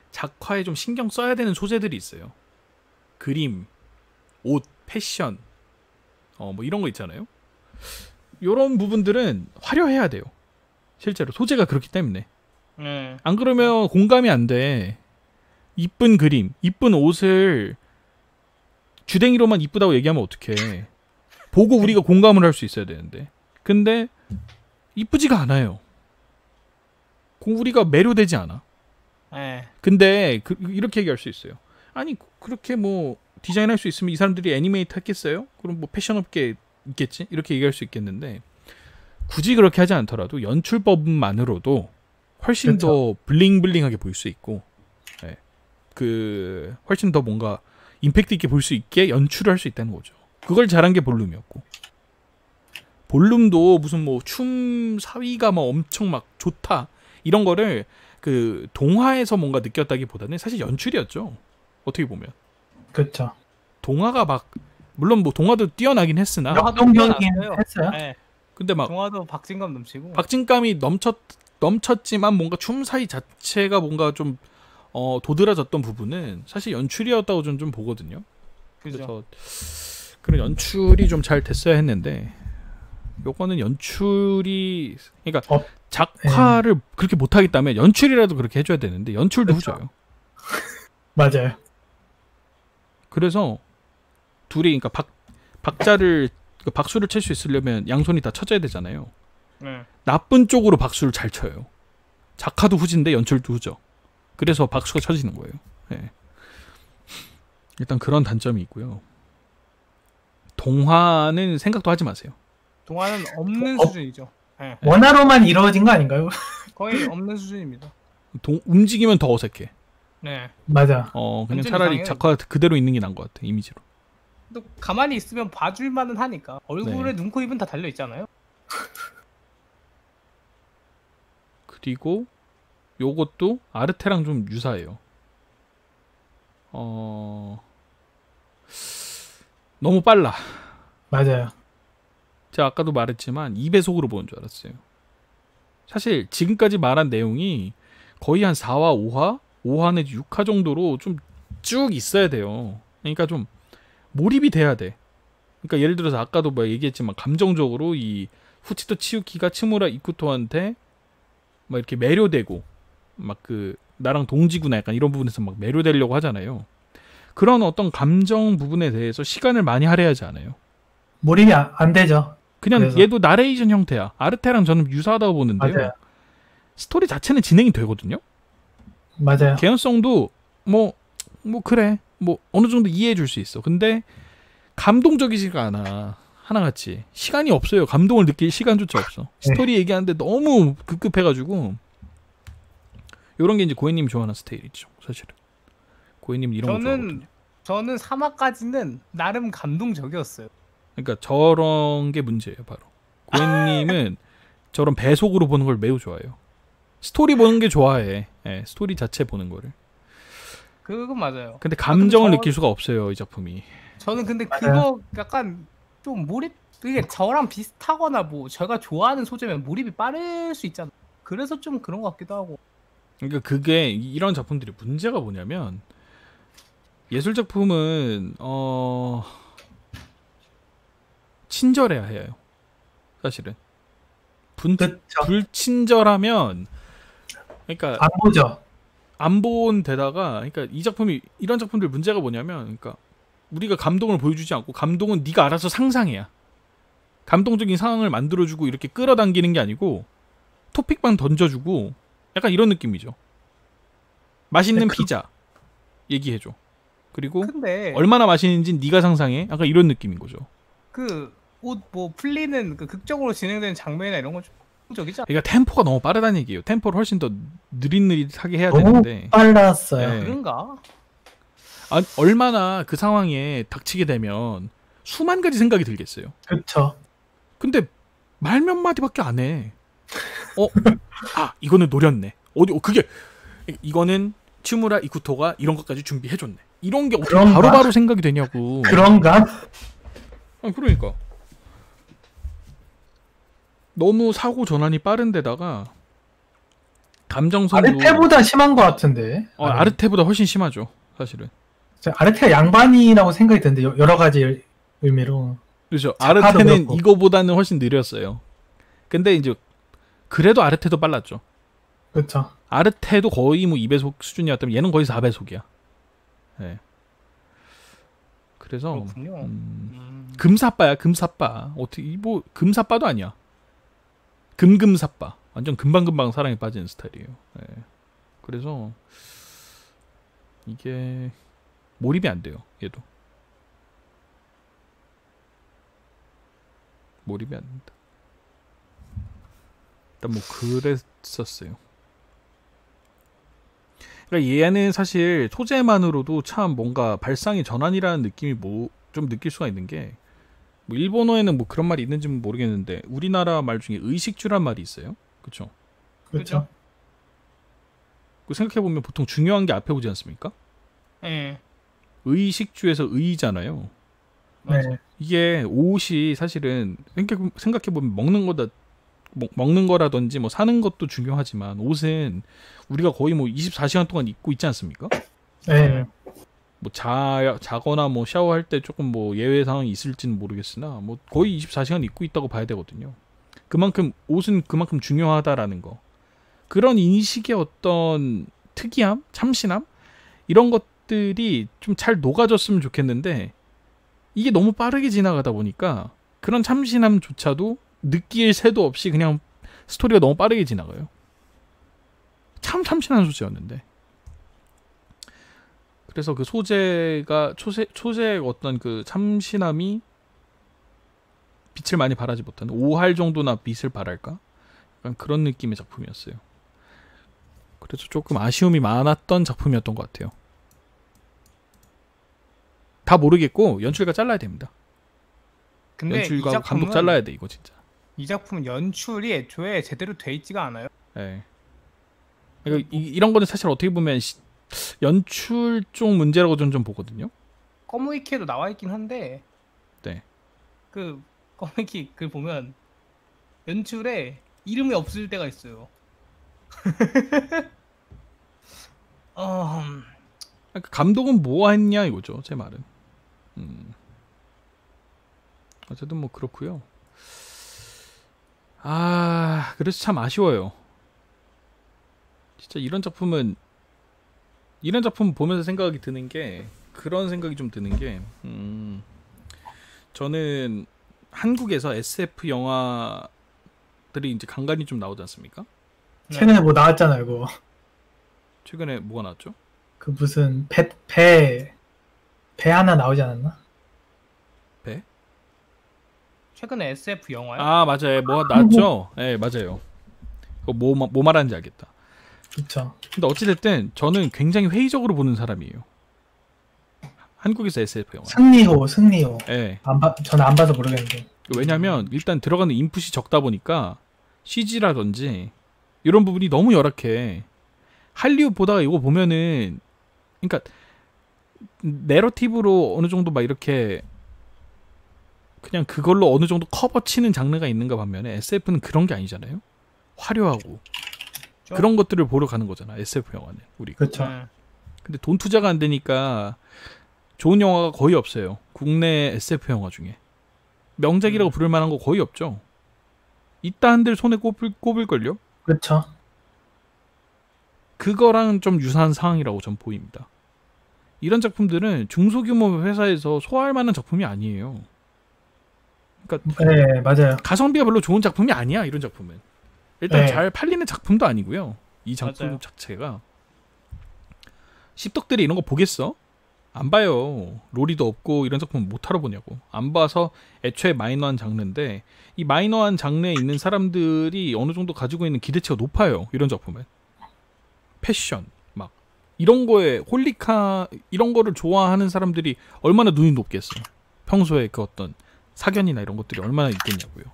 작화에 좀 신경 써야 되는 소재들이 있어요. 그림, 옷, 패션, 뭐 이런 거 있잖아요. 이런 부분들은 화려해야 돼요. 실제로 소재가 그렇기 때문에. 네. 안 그러면 공감이 안 돼. 이쁜 그림, 이쁜 옷을 주댕이로만 이쁘다고 얘기하면 어떡해. 보고 우리가 공감을 할 수 있어야 되는데. 근데 이쁘지가 않아요. 우리가 매료되지 않아. 네. 근데 이렇게 얘기할 수 있어요. 아니 그렇게 뭐 디자인할 수 있으면 이 사람들이 애니메이터 했겠어요? 그럼 뭐 패션업계 있겠지? 이렇게 얘기할 수 있겠는데 굳이 그렇게 하지 않더라도 연출법만으로도 훨씬 더 블링블링하게 보일 수 있고 훨씬 더 뭔가 임팩트 있게 볼 수 있게 연출을 할 수 있다는 거죠. 그걸 잘한 게 볼룸이었고 볼룸도 무슨 뭐 춤 사위가 막 엄청 막 좋다 이런 거를 그 동화에서 뭔가 느꼈다기보다는 사실 연출이었죠. 어떻게 보면 그렇죠. 동화가 막 물론 뭐 동화도 뛰어나긴 했으나 활동적이긴 했어요. 네. 근데 막 동화도 박진감 넘치고. 박진감이 넘쳤지만 뭔가 춤 사위 자체가 뭔가 좀 도드라졌던 부분은 사실 연출이었다고 저는 좀 보거든요. 그죠. 그래서 그런 연출이 좀 잘 됐어야 했는데 요거는 연출이 그러니까 작화를 그렇게 못하겠다면 연출이라도 그렇게 해줘야 되는데 연출도 그렇죠. 후져요. 맞아요. 그래서 둘이 그러니까 박수를 칠 수 있으려면 양손이 다 쳐져야 되잖아요. 네. 나쁜 쪽으로 박수를 잘 쳐요. 작화도 후진데 연출도 후져. 그래서 박수가 쳐지는 거예요. 네. 일단 그런 단점이 있고요. 동화는 생각도 하지 마세요. 동화는 없는 수준이죠. 네. 원화로만 이루어진 거 아닌가요? 거의 없는 수준입니다. 움직이면 더 어색해. 네. 맞아. 그냥 완전 차라리 이상해요. 작화 그대로 있는 게 나은 것 같아. 이미지로. 또 가만히 있으면 봐줄만은 하니까 얼굴에 눈, 코, 입은 다 달려 있잖아요. 그리고 요것도 아르테랑 좀 유사해요. 너무 빨라. 맞아요. 제가 아까도 말했지만 2배속으로 보는 줄 알았어요. 사실 지금까지 말한 내용이 거의 한 4화, 5화, 5화 내지 6화 정도로 좀 쭉 있어야 돼요. 그러니까 좀 몰입이 돼야 돼. 그러니까 예를 들어서 아까도 뭐 얘기했지만 감정적으로 이 후치토 치유키가 츠무라 이쿠토한테 막 이렇게 매료되고 막 그 나랑 동지구나 약간 이런 부분에서 막 매료되려고 하잖아요. 그런 어떤 감정 부분에 대해서 시간을 많이 할애하지 않아요. 몰입이 안 되죠. 그냥 그래서. 얘도 나레이션 형태야. 아르테랑 저는 유사하다고 보는데요. 맞아요. 스토리 자체는 진행이 되거든요. 맞아요. 개연성도 뭐 그래 뭐 어느 정도 이해해 줄 수 있어. 근데 감동적이지가 않아. 하나같이 시간이 없어요. 감동을 느낄 시간조차 없어. 스토리 얘기하는데 너무 급급해가지고 이런 게 이제 고해님이 좋아하는 스타일이죠. 사실은 고해님 이런 거 좋아하거든요. 저는 3화까지는 나름 감동적이었어요. 그러니까 저런 게 문제예요. 바로 고해님은 저런 배속으로 보는 걸 매우 좋아해요. 스토리 보는 게 좋아해. 예, 스토리 자체 보는 거를. 그건 맞아요. 근데 감정을 느낄 수가 없어요. 이 작품이. 저는 근데 맞아요. 그거 약간 좀 몰입 이게 저랑 비슷하거나 뭐 제가 좋아하는 소재면 몰입이 빠를 수 있잖아. 그래서 좀 그런 것 같기도 하고. 그러니까 그게 이런 작품들이 문제가 뭐냐면 예술 작품은 친절해야 해요. 사실은 그쵸. 불친절하면 그러니까 안 보죠. 안 본 데다가 그러니까 이 작품이 이런 작품들 문제가 뭐냐면 그러니까 우리가 감동을 보여주지 않고 감동은 네가 알아서 상상해야. 감동적인 상황을 만들어주고 이렇게 끌어당기는 게 아니고 토픽만 던져주고 약간 이런 느낌이죠. 맛있는 피자 얘기해줘. 그리고 근데 얼마나 맛있는지 네가 상상해. 약간 이런 느낌인 거죠. 그 옷 뭐 풀리는 그 극적으로 진행되는 장면이나 이런 건 좀 적이지 않아? 그러니까 템포가 너무 빠르다는 얘기예요. 템포를 훨씬 더 느릿느릿하게 해야 너무 되는데 빨랐어요. 네. 그런가? 얼마나 그 상황에 닥치게 되면 수만 가지 생각이 들겠어요. 그렇죠. 근데 말 몇 마디밖에 안 해. 이거는 노렸네. 그게 이거는 츠무라 이쿠토가 이런 것까지 준비해줬네. 이런 게 어떻게 그런가? 바로바로 생각이 되냐고. 그런가? 그러니까 너무 사고 전환이 빠른 데다가 감정선도 아르테보다 심한 것 같은데. 아르테보다 훨씬 심하죠. 사실은. 아르테가 양반이라고 생각이 드는데 여러 가지 의미로. 그렇죠. 작가도 아르테는 그렇고. 이거보다는 훨씬 느렸어요. 근데 이제 그래도 아르테도 빨랐죠. 그렇죠. 아르테도 거의 뭐 2배속 수준이었다면 얘는 거의 4배속이야. 네. 그래서 그렇군요. 금사빠야, 금사빠. 어떻게 뭐 금사빠도 아니야. 금금사빠. 완전 금방금방 사랑에 빠지는 스타일이에요. 네. 그래서 이게 몰입이 안 돼요. 얘도 몰입이 안 된다. 일단 뭐 그랬었어요. 그러니까 얘는 사실 소재만으로도 참 뭔가 발상의 전환이라는 느낌이 좀 느낄 수가 있는 게 뭐 일본어에는 뭐 그런 말이 있는지는 모르겠는데 우리나라 말 중에 의식주란 말이 있어요. 그렇죠? 그렇죠. 생각해 보면 보통 중요한 게 앞에 오지 않습니까? 예. 의식주에서 의잖아요. 네. 이게 옷이 사실은 생각해 보면 먹는 거라든지 뭐 사는 것도 중요하지만 옷은 우리가 거의 뭐 24시간 동안 입고 있지 않습니까? 네. 뭐 자거나 뭐 샤워할 때 조금 뭐 예외 상황이 있을지는 모르겠으나 뭐 거의 24시간 입고 있다고 봐야 되거든요. 그만큼 옷은 그만큼 중요하다라는 거. 그런 인식의 어떤 특이함, 참신함 이런 것들이 좀 잘 녹아졌으면 좋겠는데 이게 너무 빠르게 지나가다 보니까 그런 참신함조차도 느낄 새도 없이 그냥 스토리가 너무 빠르게 지나가요. 참 참신한 소재였는데. 그래서 그 소재의 어떤 그 참신함이 빛을 많이 발하지 못하는 5할 정도나 빛을 발할까? 약간 그런 느낌의 작품이었어요. 그래서 조금 아쉬움이 많았던 작품이었던 것 같아요. 다 모르겠고 연출가 잘라야 됩니다. 근데 이 연출가 감독 작품은 잘라야 돼 이거 진짜. 이 작품은 연출이 애초에 제대로 돼 있지가 않아요. 네. 그러니까 이런 거는 사실 어떻게 보면 연출 쪽 문제라고 저는 좀 보거든요. 커뮤니케도 나와 있긴 한데 네. 그 커뮤니티 글 보면 연출에 이름이 없을 때가 있어요. 그러니까 감독은 뭐 했냐 이거죠, 제 말은. 어쨌든 뭐 그렇고요. 그래서 참 아쉬워요. 진짜 이런 작품 보면서 생각이 드는 게, 그런 생각이 좀 드는 게, 저는 한국에서 SF 영화들이 이제 간간히 좀 나오지 않습니까? 최근에 뭐 나왔잖아요, 그거. 최근에 뭐가 나왔죠? 그 무슨 배 하나 나오지 않았나? 배? 최근에 SF 영화요? 맞아요. 뭐 나왔죠? 네, 맞아요. 그거 뭐 말하는지 알겠다. 그쵸. 근데 어찌됐든 저는 굉장히 회의적으로 보는 사람이에요. 한국에서 SF 영화. 승리호. 네. 저는 안 봐서 모르겠는데. 왜냐면 일단 들어가는 인풋이 적다 보니까 CG라든지 이런 부분이 너무 열악해. 할리우드 보다가 이거 보면은, 그러니까 내러티브로 어느 정도 막 이렇게 그냥 그걸로 어느 정도 커버 치는 장르가 있는가 반면에 SF는 그런 게 아니잖아요. 화려하고 그런 것들을 보러 가는 거잖아, SF 영화는 우리가. 그렇죠. 근데 돈 투자가 안 되니까 좋은 영화가 거의 없어요. 국내 SF 영화 중에 명작이라고 부를 만한 거 거의 없죠. 있다 한들 손에 꼽을걸요. 그렇죠. 그거랑 좀 유사한 상황이라고 전 보입니다. 이런 작품들은 중소규모 회사에서 소화할 만한 작품이 아니에요. 그러니까 네, 맞아요. 가성비가 별로 좋은 작품이 아니야, 이런 작품은. 일단 네. 잘 팔리는 작품도 아니고요. 이 작품 맞아요. 자체가. 씹덕들이 이런 거 보겠어? 안 봐요. 로리도 없고 이런 작품 못하러 보냐고. 안 봐서 애초에 마이너한 장르인데, 이 마이너한 장르에 있는 사람들이 어느 정도 가지고 있는 기대치가 높아요, 이런 작품은. 패션 막 이런 거에 이런 거를 좋아하는 사람들이 얼마나 눈이 높겠어. 평소에 그 어떤 사견이나 이런 것들이 얼마나 있겠냐고요.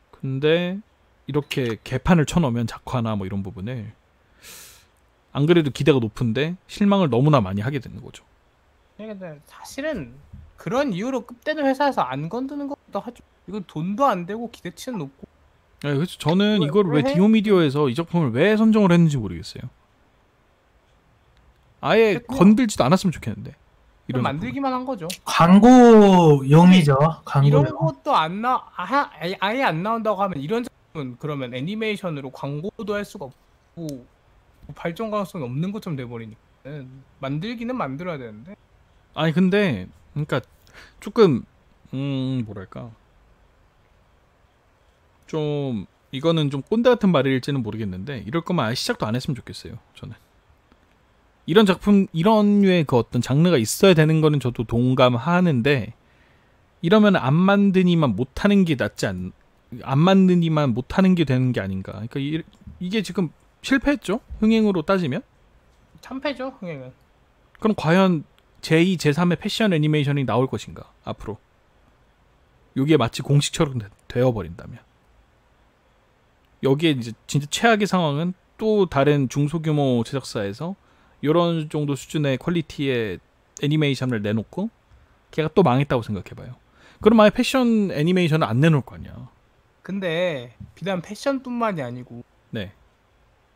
근데 이렇게 개판을 쳐놓으면 작화나 뭐 이런 부분을, 안 그래도 기대가 높은데 실망을 너무나 많이 하게 되는 거죠. 근데 사실은 그런 이유로 급되는 회사에서 안 건드는 것도 하죠. 이거 돈도 안 되고 기대치는 높고. 네, 그래서 저는 이걸 왜 해? 디오미디어에서 이 작품을 왜 선정을 했는지 모르겠어요. 아예 그냥 건들지도 않았으면 좋겠는데. 이런 이런 만들기만 한 거죠. 광고용이죠. 이런 광고용. 것도 아예 안 나온다고 하면, 이런 작품은 그러면 애니메이션으로 광고도 할 수가 없고 발전 가능성이 없는 것처럼 돼버리니까 만들기는 만들어야 되는데. 아니 근데 그러니까 조금 뭐랄까, 좀 이거는 좀 꼰대 같은 말일지는 모르겠는데, 이럴 거면 아예 시작도 안 했으면 좋겠어요. 저는 이런 작품, 이런 류의 그 어떤 장르가 있어야 되는 거는 저도 동감하는데, 이러면 안 만드니만 못하는 게 안 만드니만 못하는 게 되는 게 아닌가. 그러니까 이게 지금 실패했죠, 흥행으로 따지면. 참패죠, 흥행은. 그럼 과연 제2, 제3의 패션 애니메이션이 나올 것인가, 앞으로. 이게 마치 공식처럼 되어버린다면. 여기에 이제 진짜 최악의 상황은 또 다른 중소규모 제작사에서 이런 정도 수준의 퀄리티의 애니메이션을 내놓고 걔가 또 망했다고 생각해봐요. 그럼 아예 패션 애니메이션을 안 내놓을 거 아니야. 근데 비단 패션뿐만이 아니고, 네.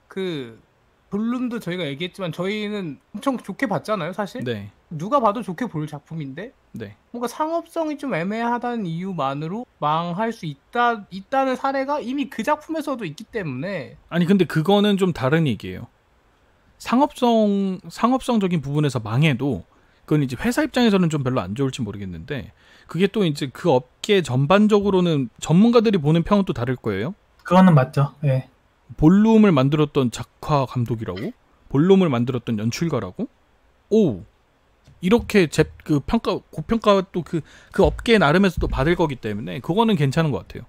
그 볼룸도 저희가 얘기했지만 저희는 엄청 좋게 봤잖아요, 사실. 네. 누가 봐도 좋게 볼 작품인데 네. 뭔가 상업성이 좀 애매하다는 이유만으로 망할 수 있다는 사례가 이미 그 작품에서도 있기 때문에. 아니 근데 그거는 좀 다른 얘기예요. 상업성적인 부분에서 망해도 그건 이제 회사 입장에서는 좀 별로 안 좋을지 모르겠는데, 그게 또 이제 그 업계 전반적으로는 전문가들이 보는 평은 또 다를 거예요. 그거는 맞죠. 예. 볼룸을 만들었던 작화 감독이라고? 볼룸을 만들었던 연출가라고? 오, 이렇게 고평가 또 그 업계 나름에서 또 받을 거기 때문에 그거는 괜찮은 것 같아요.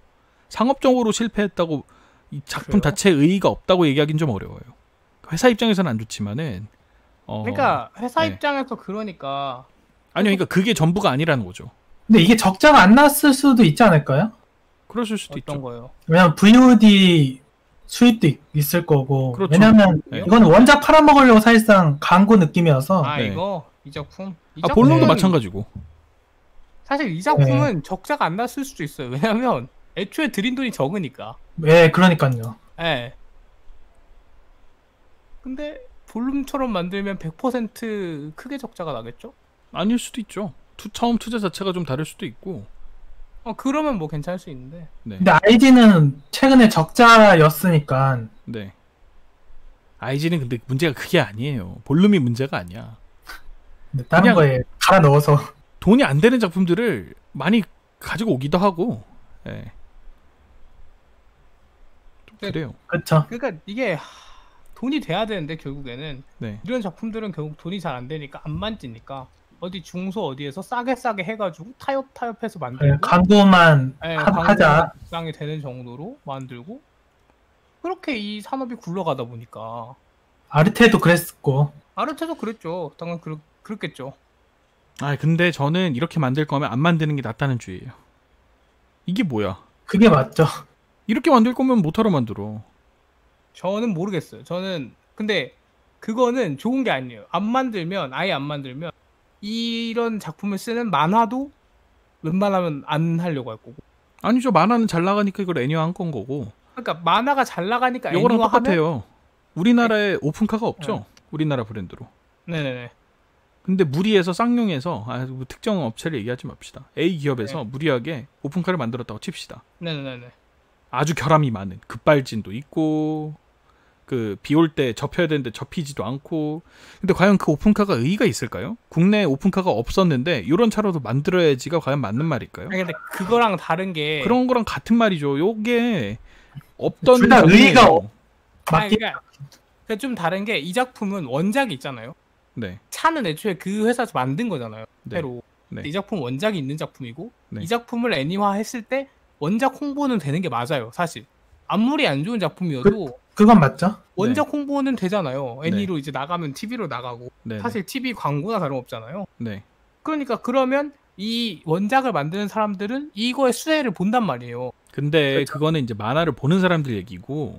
상업적으로 실패했다고 이 작품 그래요? 자체에 의의가 없다고 얘기하기는 좀 어려워요. 회사 입장에서는 안 좋지만은 그러니까 회사 네. 입장에서 그러니까. 아니요, 그러니까 그게 전부가 아니라는 거죠. 근데 이게 적자가 안 났을 수도 있지 않을까요? 그러실 수도 어떤 있죠. 거요? 왜냐면 VOD 수입도 있을 거고. 그렇죠. 왜냐면 네. 이거는 원작 팔아먹으려고 사실상 광고 느낌이어서. 아 네. 이거 이 작품? 볼룸도 네. 마찬가지고. 사실 이 작품은 적자가 안 났을 수도 있어요. 왜냐면 애초에 들인 돈이 적으니까. 예, 그러니까요. 예. 근데 볼룸처럼 만들면 100% 크게 적자가 나겠죠? 아닐 수도 있죠. 처음 투자 자체가 좀 다를 수도 있고. 그러면 뭐 괜찮을 수 있는데. 네. 근데 IG는 최근에 적자였으니까 네. IG는 근데 문제가 그게 아니에요. 볼륨이 문제가 아니야. 근데 다른 그냥- 거에 갈아 넣어서 돈이 안 되는 작품들을 많이 가지고 오기도 하고. 예. 좀 네. 그래요. 그렇죠. 그러니까 이게 돈이 돼야 되는데 결국에는 네. 이런 작품들은 결국 돈이 잘 안 되니까 안 만지니까 어디 중소 어디에서 싸게 해가지고 타협해서 예, 만들고 광고만 예, 하자. 적당히 되는 정도로 만들고 그렇게 이 산업이 굴러가다 보니까 아르테도 그랬었고 아르테도 그랬죠. 당연 그렇겠죠. 아 근데 저는 이렇게 만들 거면 안 만드는 게 낫다는 주의예요. 이게 뭐야? 그게 맞죠. 이렇게 만들 거면 못하러 만들어. 저는 모르겠어요. 저는 근데 그거는 좋은 게 아니에요. 아예 안 만들면 이런 작품을 쓰는 만화도 웬만하면 안 하려고 할 거고. 아니죠. 만화는 잘 나가니까 이걸 애니화한 건 거고. 그러니까 만화가 잘 나가니까 이거랑 애니화하면 똑같아요. 우리나라에 오픈카가 없죠. 우리나라 브랜드로. 네네네. 근데 무리해서 쌍용해서 뭐 특정 업체를 얘기하지 맙시다. A 기업에서 무리하게 오픈카를 만들었다고 칩시다. 네네네. 아주 결함이 많은 급발진도 있고 그 비 올 때 접혀야 되는데 접히지도 않고. 근데 과연 그 오픈카가 의의가 있을까요? 국내에 오픈카가 없었는데 이런 차로도 만들어야지가 과연 맞는 말일까요? 아니, 근데 그거랑 다른 게 그런 거랑 같은 말이죠. 요게 없던 둘 다 작품이에요. 의의가 아니, 맞긴 그러니까 좀 다른 게 이 작품은 원작이 있잖아요. 네. 차는 애초에 그 회사에서 만든 거잖아요. 네. 새로. 네. 이 작품 원작이 있는 작품이고 네. 이 작품을 애니화 했을 때 원작 홍보는 되는 게 맞아요. 사실 아무리 안 좋은 작품이어도 그건 맞죠. 원작 홍보는 되잖아요. 네. 애니로 이제 나가면 TV로 나가고 네. 사실 TV 광고나 다름없잖아요. 네. 그러니까 그러면 이 원작을 만드는 사람들은 이거의 수혜를 본단 말이에요. 근데 그렇죠. 그거는 이제 만화를 보는 사람들 얘기고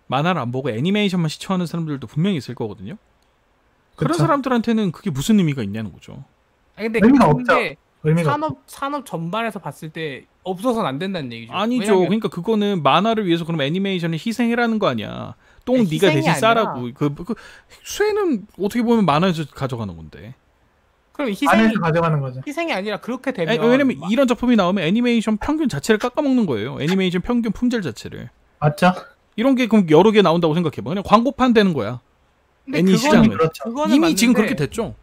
만화를 안 보고 애니메이션만 시청하는 사람들도 분명히 있을 거거든요. 그런 그쵸. 사람들한테는 그게 무슨 의미가 있냐는 거죠. 아니, 근데 의미가 근데 의미가 없죠. 산업 전반에서 봤을 때 없어서는 안 된다는 얘기죠. 아니죠. 왜냐면 그러니까 그거는 만화를 위해서 그럼 애니메이션을 희생이라는 거 아니야. 똥 아니, 네가 희생이 대신 아니라- 싸라고. 그 수혜는 어떻게 보면 만화에서 가져가는 건데. 그럼 안에서 가져가는 거죠. 희생이 아니라 그렇게 되면 왜냐면 이런 작품이 나오면 애니메이션 평균 자체를 깎아먹는 거예요. 애니메이션 평균 품질 자체를. 맞죠? 이런 게 그럼 여러 개 나온다고 생각해봐. 그냥 광고판 되는 거야. 근데 애니 그거는- 시장은. 그렇죠. 그거는 이미 지금 맞는데- 그렇게 됐죠.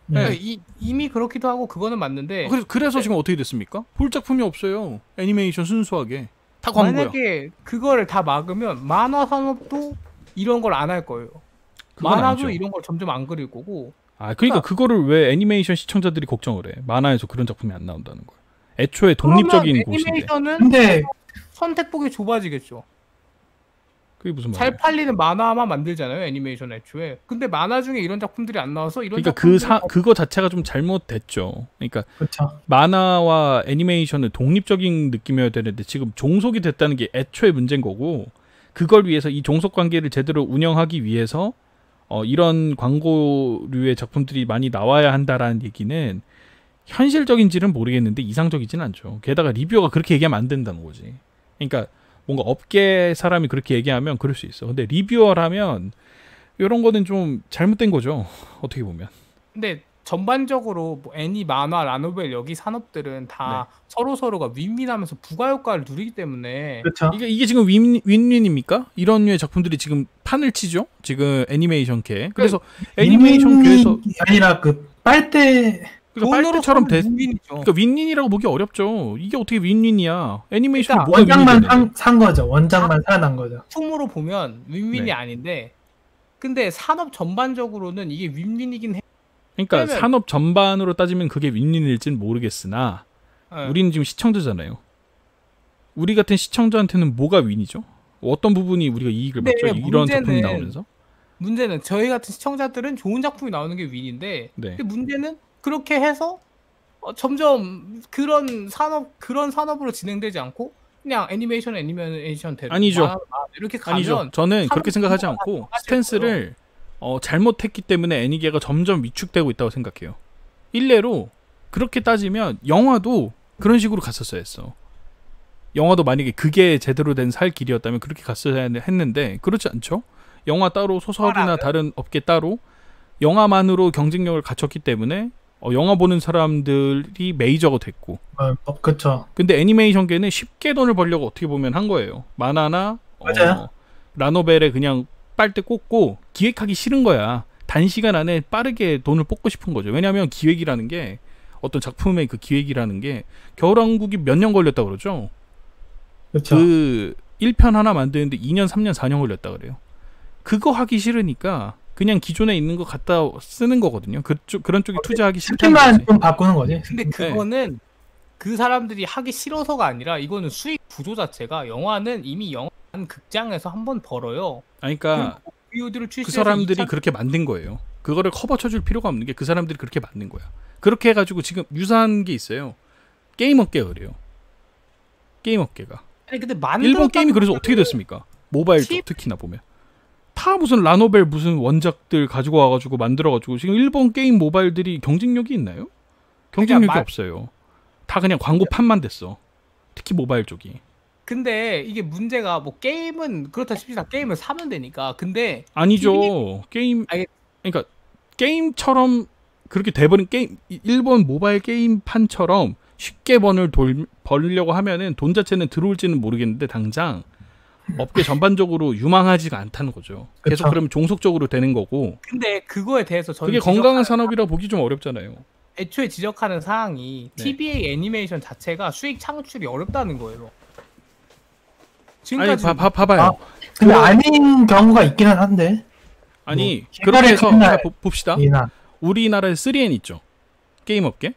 네. 네. 이미 그렇기도 하고 그거는 맞는데 그래서 지금 어떻게 됐습니까? 볼 작품이 없어요. 애니메이션 순수하게 다 광고야. 만약에 그거를 다 막으면 만화 산업도 이런 걸 안 할 거예요. 그건 만화도 아니죠. 이런 걸 점점 안 그릴 거고. 그러니까 그거를 왜 애니메이션 시청자들이 걱정을 해? 만화에서 그런 작품이 안 나온다는 거야. 애초에 독립적인 그러면 곳인데. 애니메이션은 근데 선택폭이 좁아지겠죠. 그게 무슨 잘 말이야? 팔리는 만화만 만들잖아요, 애니메이션 애초에. 근데 만화 중에 이런 작품들이 안 나와서 이런 그러니까 그거 자체가 좀 잘못됐죠. 그러니까 그렇죠. 만화와 애니메이션은 독립적인 느낌이어야 되는데 지금 종속이 됐다는 게 애초에 문제인 거고, 그걸 위해서 이 종속 관계를 제대로 운영하기 위해서 이런 광고류의 작품들이 많이 나와야 한다라는 얘기는 현실적인지는 모르겠는데 이상적이진 않죠. 게다가 리뷰어가 그렇게 얘기하면 안 된다는 거지. 그러니까 뭔가 업계 사람이 그렇게 얘기하면 그럴 수 있어. 근데 리뷰어라면 이런 거는 좀 잘못된 거죠. 어떻게 보면. 근데 전반적으로 뭐 애니, 만화, 라노벨 여기 산업들은 다 서로가 윈윈하면서 부가 효과를 누리기 때문에 그렇죠. 이게 지금 윈윈입니까? 이런 류의 작품들이 지금 판을 치죠. 지금 애니메이션계. 그래서 애니메이션계에서 아니라 그 빨대 그러니까 빨대처럼 돈으로 사면 윈윈이죠. 그러니까 윈윈이라고 보기 어렵죠. 이게 어떻게 윈윈이야? 애니메이션이 그러니까 뭐가 원작만 윈윈이 되냐? 산 거죠. 원작만 살아난 거죠. 품으로 보면 윈윈이 네. 아닌데 근데 산업 전반적으로는 이게 윈윈이긴 해. 그러니까 왜냐면- 산업 전반으로 따지면 그게 윈윈일진 모르겠으나 예. 우리는 지금 시청자잖아요. 우리 같은 시청자한테는 뭐가 윈이죠? 어떤 부분이 우리가 이익을 근데 받죠? 이런 작품이 문제는- 나오면서? 문제는 저희 같은 시청자들은 좋은 작품이 나오는 게 윈인데 네. 근데 문제는 그렇게 해서 점점 그런 산업으로 진행되지 않고 그냥 애니메이션 대로 아니죠. 만화, 이렇게 가면 아니죠. 저는 그렇게 생각하지 산업이 않고 나빠질 스탠스를 잘못했기 때문에 애니계가 점점 위축되고 있다고 생각해요. 일례로 그렇게 따지면 영화도 그런 식으로 갔었어야 했어. 영화도 만약에 그게 제대로 된 살 길이었다면 그렇게 갔어야 했는데 그렇지 않죠? 영화 따로 소설이나 다른 업계 따로 영화만으로 경쟁력을 갖췄기 때문에 영화 보는 사람들이 메이저가 됐고 그쵸. 근데 애니메이션계는 쉽게 돈을 벌려고 어떻게 보면 한 거예요. 만화나 맞아요. 라노벨에 그냥 빨대 꽂고 기획하기 싫은 거야. 단시간 안에 빠르게 돈을 뽑고 싶은 거죠. 왜냐하면 기획이라는 게 어떤 작품의 그 기획이라는 게 겨울왕국이 몇 년 걸렸다 그러죠. 그쵸. 그 1편 하나 만드는데 2년, 3년, 4년 걸렸다 그래요. 그거 하기 싫으니까 그냥 기존에 있는 거 갖다 쓰는 거거든요. 그런 쪽에 투자하기 싫다는 스킬만 거지. 좀 바꾸는 거지. 근데 그거는 그 사람들이 하기 싫어서가 아니라 이거는 수익 구조 자체가 영화는 이미 영화 극장에서 한 번 벌어요. 아니, 그러니까 VOD를 그 사람들이 그렇게 만든 거예요. 그거를 커버 쳐줄 필요가 없는 게 그 사람들이 그렇게 만든 거야. 그렇게 해가지고 지금 유사한 게 있어요. 게임 업계가 그래요. 게임 업계가. 아니 근데 일본 게임이 그래서 어떻게 됐습니까? 모바일 쪽 특히나 보면 다 무슨 라노벨 무슨 원작들 가지고 와가지고 만들어가지고 지금 일본 게임 모바일들이 경쟁력이 있나요? 경쟁력이 없어요. 다 그냥 광고판만 됐어. 특히 모바일 쪽이. 근데 이게 문제가 뭐 게임은 그렇다 칩시다. 게임을 사면 되니까. 근데 아니죠. 게임 그러니까 게임처럼 그렇게 돼버린 게임 일본 모바일 게임판처럼 쉽게 벌려고 하면은 돈 자체는 들어올지는 모르겠는데 당장 업계 전반적으로 유망하지가 않다는 거죠. 계속 그쵸. 그러면 종속적으로 되는 거고. 근데 그거에 대해서 저는 그게 건강한 산업이라 보기 좀 어렵잖아요. 애초에 지적하는 사항이 네. TBA 애니메이션 자체가 수익 창출이 어렵다는 거예요. 아니 지금까지 봐봐요. 근데 아닌 경우가 있기는 한데. 아니 뭐, 그렇게 해서 옛날에 봅시다. 이나. 우리나라에 3N 있죠. 게임 업계.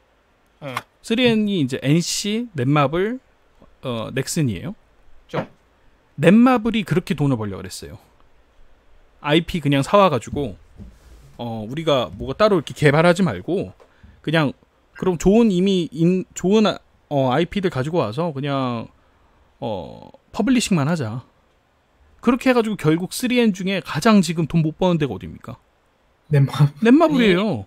네. 3N이 이제 NC, 넷마블, 넥슨이에요. 죠. 넷마블이 그렇게 돈을 벌려고 그랬어요. IP 그냥 사와가지고 우리가 뭐가 따로 이렇게 개발하지 말고 그냥 그럼 좋은 좋은 IP들 가지고 와서 그냥 퍼블리싱만 하자. 그렇게 해가지고 결국 3N 중에 가장 지금 돈 못 버는 데가 어디입니까? 넷마블이에요.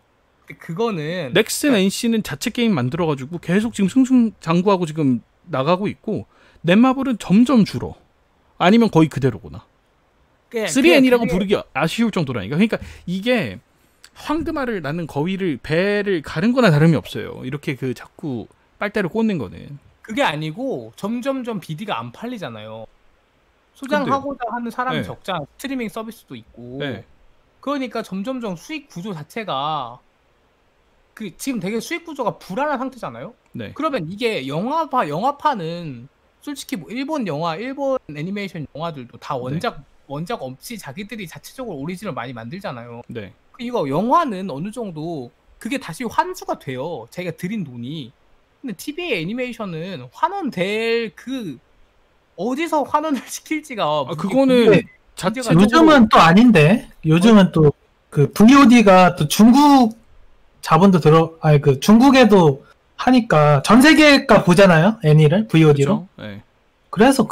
그거는 넥슨 NC는 자체 게임 만들어가지고 계속 지금 승승장구하고 지금 나가고 있고 넷마블은 점점 줄어. 아니면 거의 그대로구나. 3N이라고 부르기 아쉬울 정도라니까. 그러니까 이게 황금알을 낳는 거위를 배를 가른 거나 다름이 없어요. 이렇게 그 자꾸 빨대를 꽂는 거는. 그게 아니고 점점점 BD가 안 팔리잖아요. 소장하고자 하는 사람이 네. 적잖아. 스트리밍 서비스도 있고. 네. 그러니까 점점점 수익 구조 자체가 지금 되게 수익 구조가 불안한 상태잖아요. 네. 그러면 이게 영화파는 솔직히 뭐 일본 애니메이션 영화들도 다 원작 없이 자기들이 자체적으로 오리지널 많이 만들잖아요. 네. 이거 영화는 어느 정도 그게 다시 환수가 돼요. 자기가 들인 돈이. 근데 TV의 애니메이션은 환원될 어디서 환원을 시킬지가 그거는 자체가 요즘은 또 아닌데. 요즘은 또 그 VOD가 또 중국 자본도 그 중국에도 하니까 전 세계가 보잖아요. 애니를 VOD로. 네. 그래서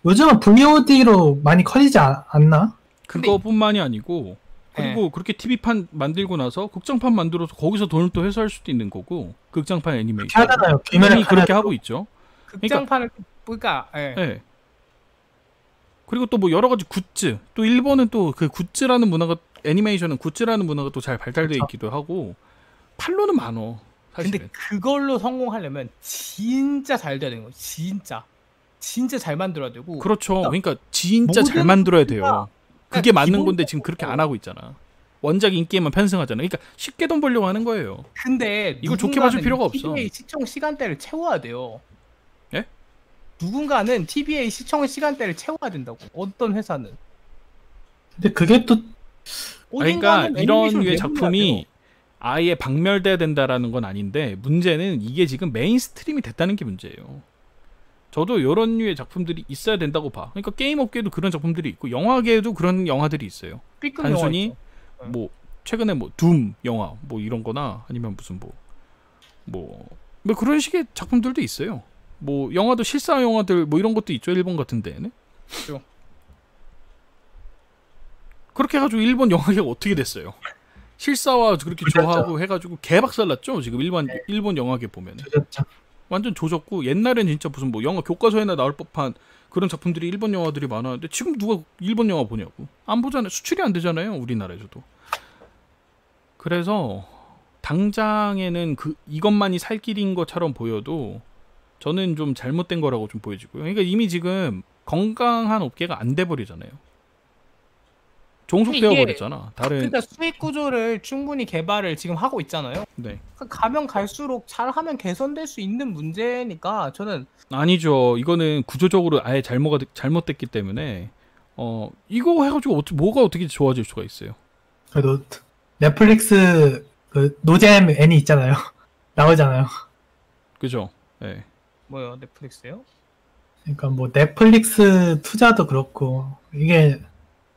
요즘은 VOD로 많이 커지지 않나? 그거뿐만이 아니고 그리고 그렇게 TV판 만들고 나서 극장판 만들어서 거기서 돈을 또 회수할 수도 있는 거고 극장판 애니메이션 하잖아요. 이미 그렇게 하고 있죠. 극장판을 그러니까 네. 그리고 또 뭐 여러 가지 굿즈 또 일본은 또 그 굿즈라는 문화가 애니메이션은 굿즈라는 문화가 또 잘 발달되어 있기도 하고 판로는 많어. 사실은. 근데 그걸로 성공하려면 진짜 잘 돼야 되는 거예요. 진짜 잘 만들어야 되고. 그렇죠. 그러니까 진짜 잘 만들어야 돼요. 그게 맞는 건데 지금 그렇게 안 하고 있잖아. 원작 인기에만 편승하잖아. 그러니까 쉽게 돈 벌려고 하는 거예요. 근데 이걸 좋게 봐줄 필요가 없어. TVA 시청 시간대를 채워야 돼요. 예? 누군가는 TVA 시청 시간대를 채워야 된다고. 어떤 회사는. 근데 그게 또 그러니까 이런 류의 내보내야 작품이 돼요. 아예 박멸돼야 된다라는 건 아닌데 문제는 이게 지금 메인스트림이 됐다는 게 문제예요. 저도 이런 류의 작품들이 있어야 된다고 봐. 그러니까 게임 업계에도 그런 작품들이 있고 영화계에도 그런 영화들이 있어요. B급 단순히 영화 있죠. 뭐 최근에 뭐 둠 영화 뭐 이런 거나 아니면 무슨 뭐 그런 식의 작품들도 있어요. 뭐 영화도 실사 영화들 뭐 이런 것도 있죠. 일본 같은 데는. 그렇죠. 그렇게 해가지고 일본 영화계가 어떻게 됐어요? 실사화 그렇게 조졌죠. 좋아하고 해가지고 개박살났죠. 지금 일본 영화계 보면은 조졌죠. 완전 조졌고 옛날엔 진짜 무슨 뭐 영화 교과서에나 나올 법한 그런 작품들이 일본 영화들이 많았는데 지금 누가 일본 영화 보냐고. 안 보잖아요. 수출이 안 되잖아요. 우리나라에서도. 그래서 당장에는 이것만이 살 길인 것처럼 보여도 저는 좀 잘못된 거라고 좀 보여지고요. 그러니까 이미 지금 건강한 업계가 안 돼버리잖아요. 종속되어 버렸잖아. 다른 그러니까 수익 구조를 충분히 개발을 지금 하고 있잖아요. 네. 가면 갈수록 잘하면 개선될 수 있는 문제니까 저는 아니죠. 이거는 구조적으로 아예 잘못됐기 때문에 이거 해가지고 뭐가 어떻게 좋아질 수가 있어요. 그래도 넷플릭스 그 노잼 애니 있잖아요. 나오잖아요. 그죠? 네. 뭐요 넷플릭스요? 그러니까 뭐 넷플릭스 투자도 그렇고 이게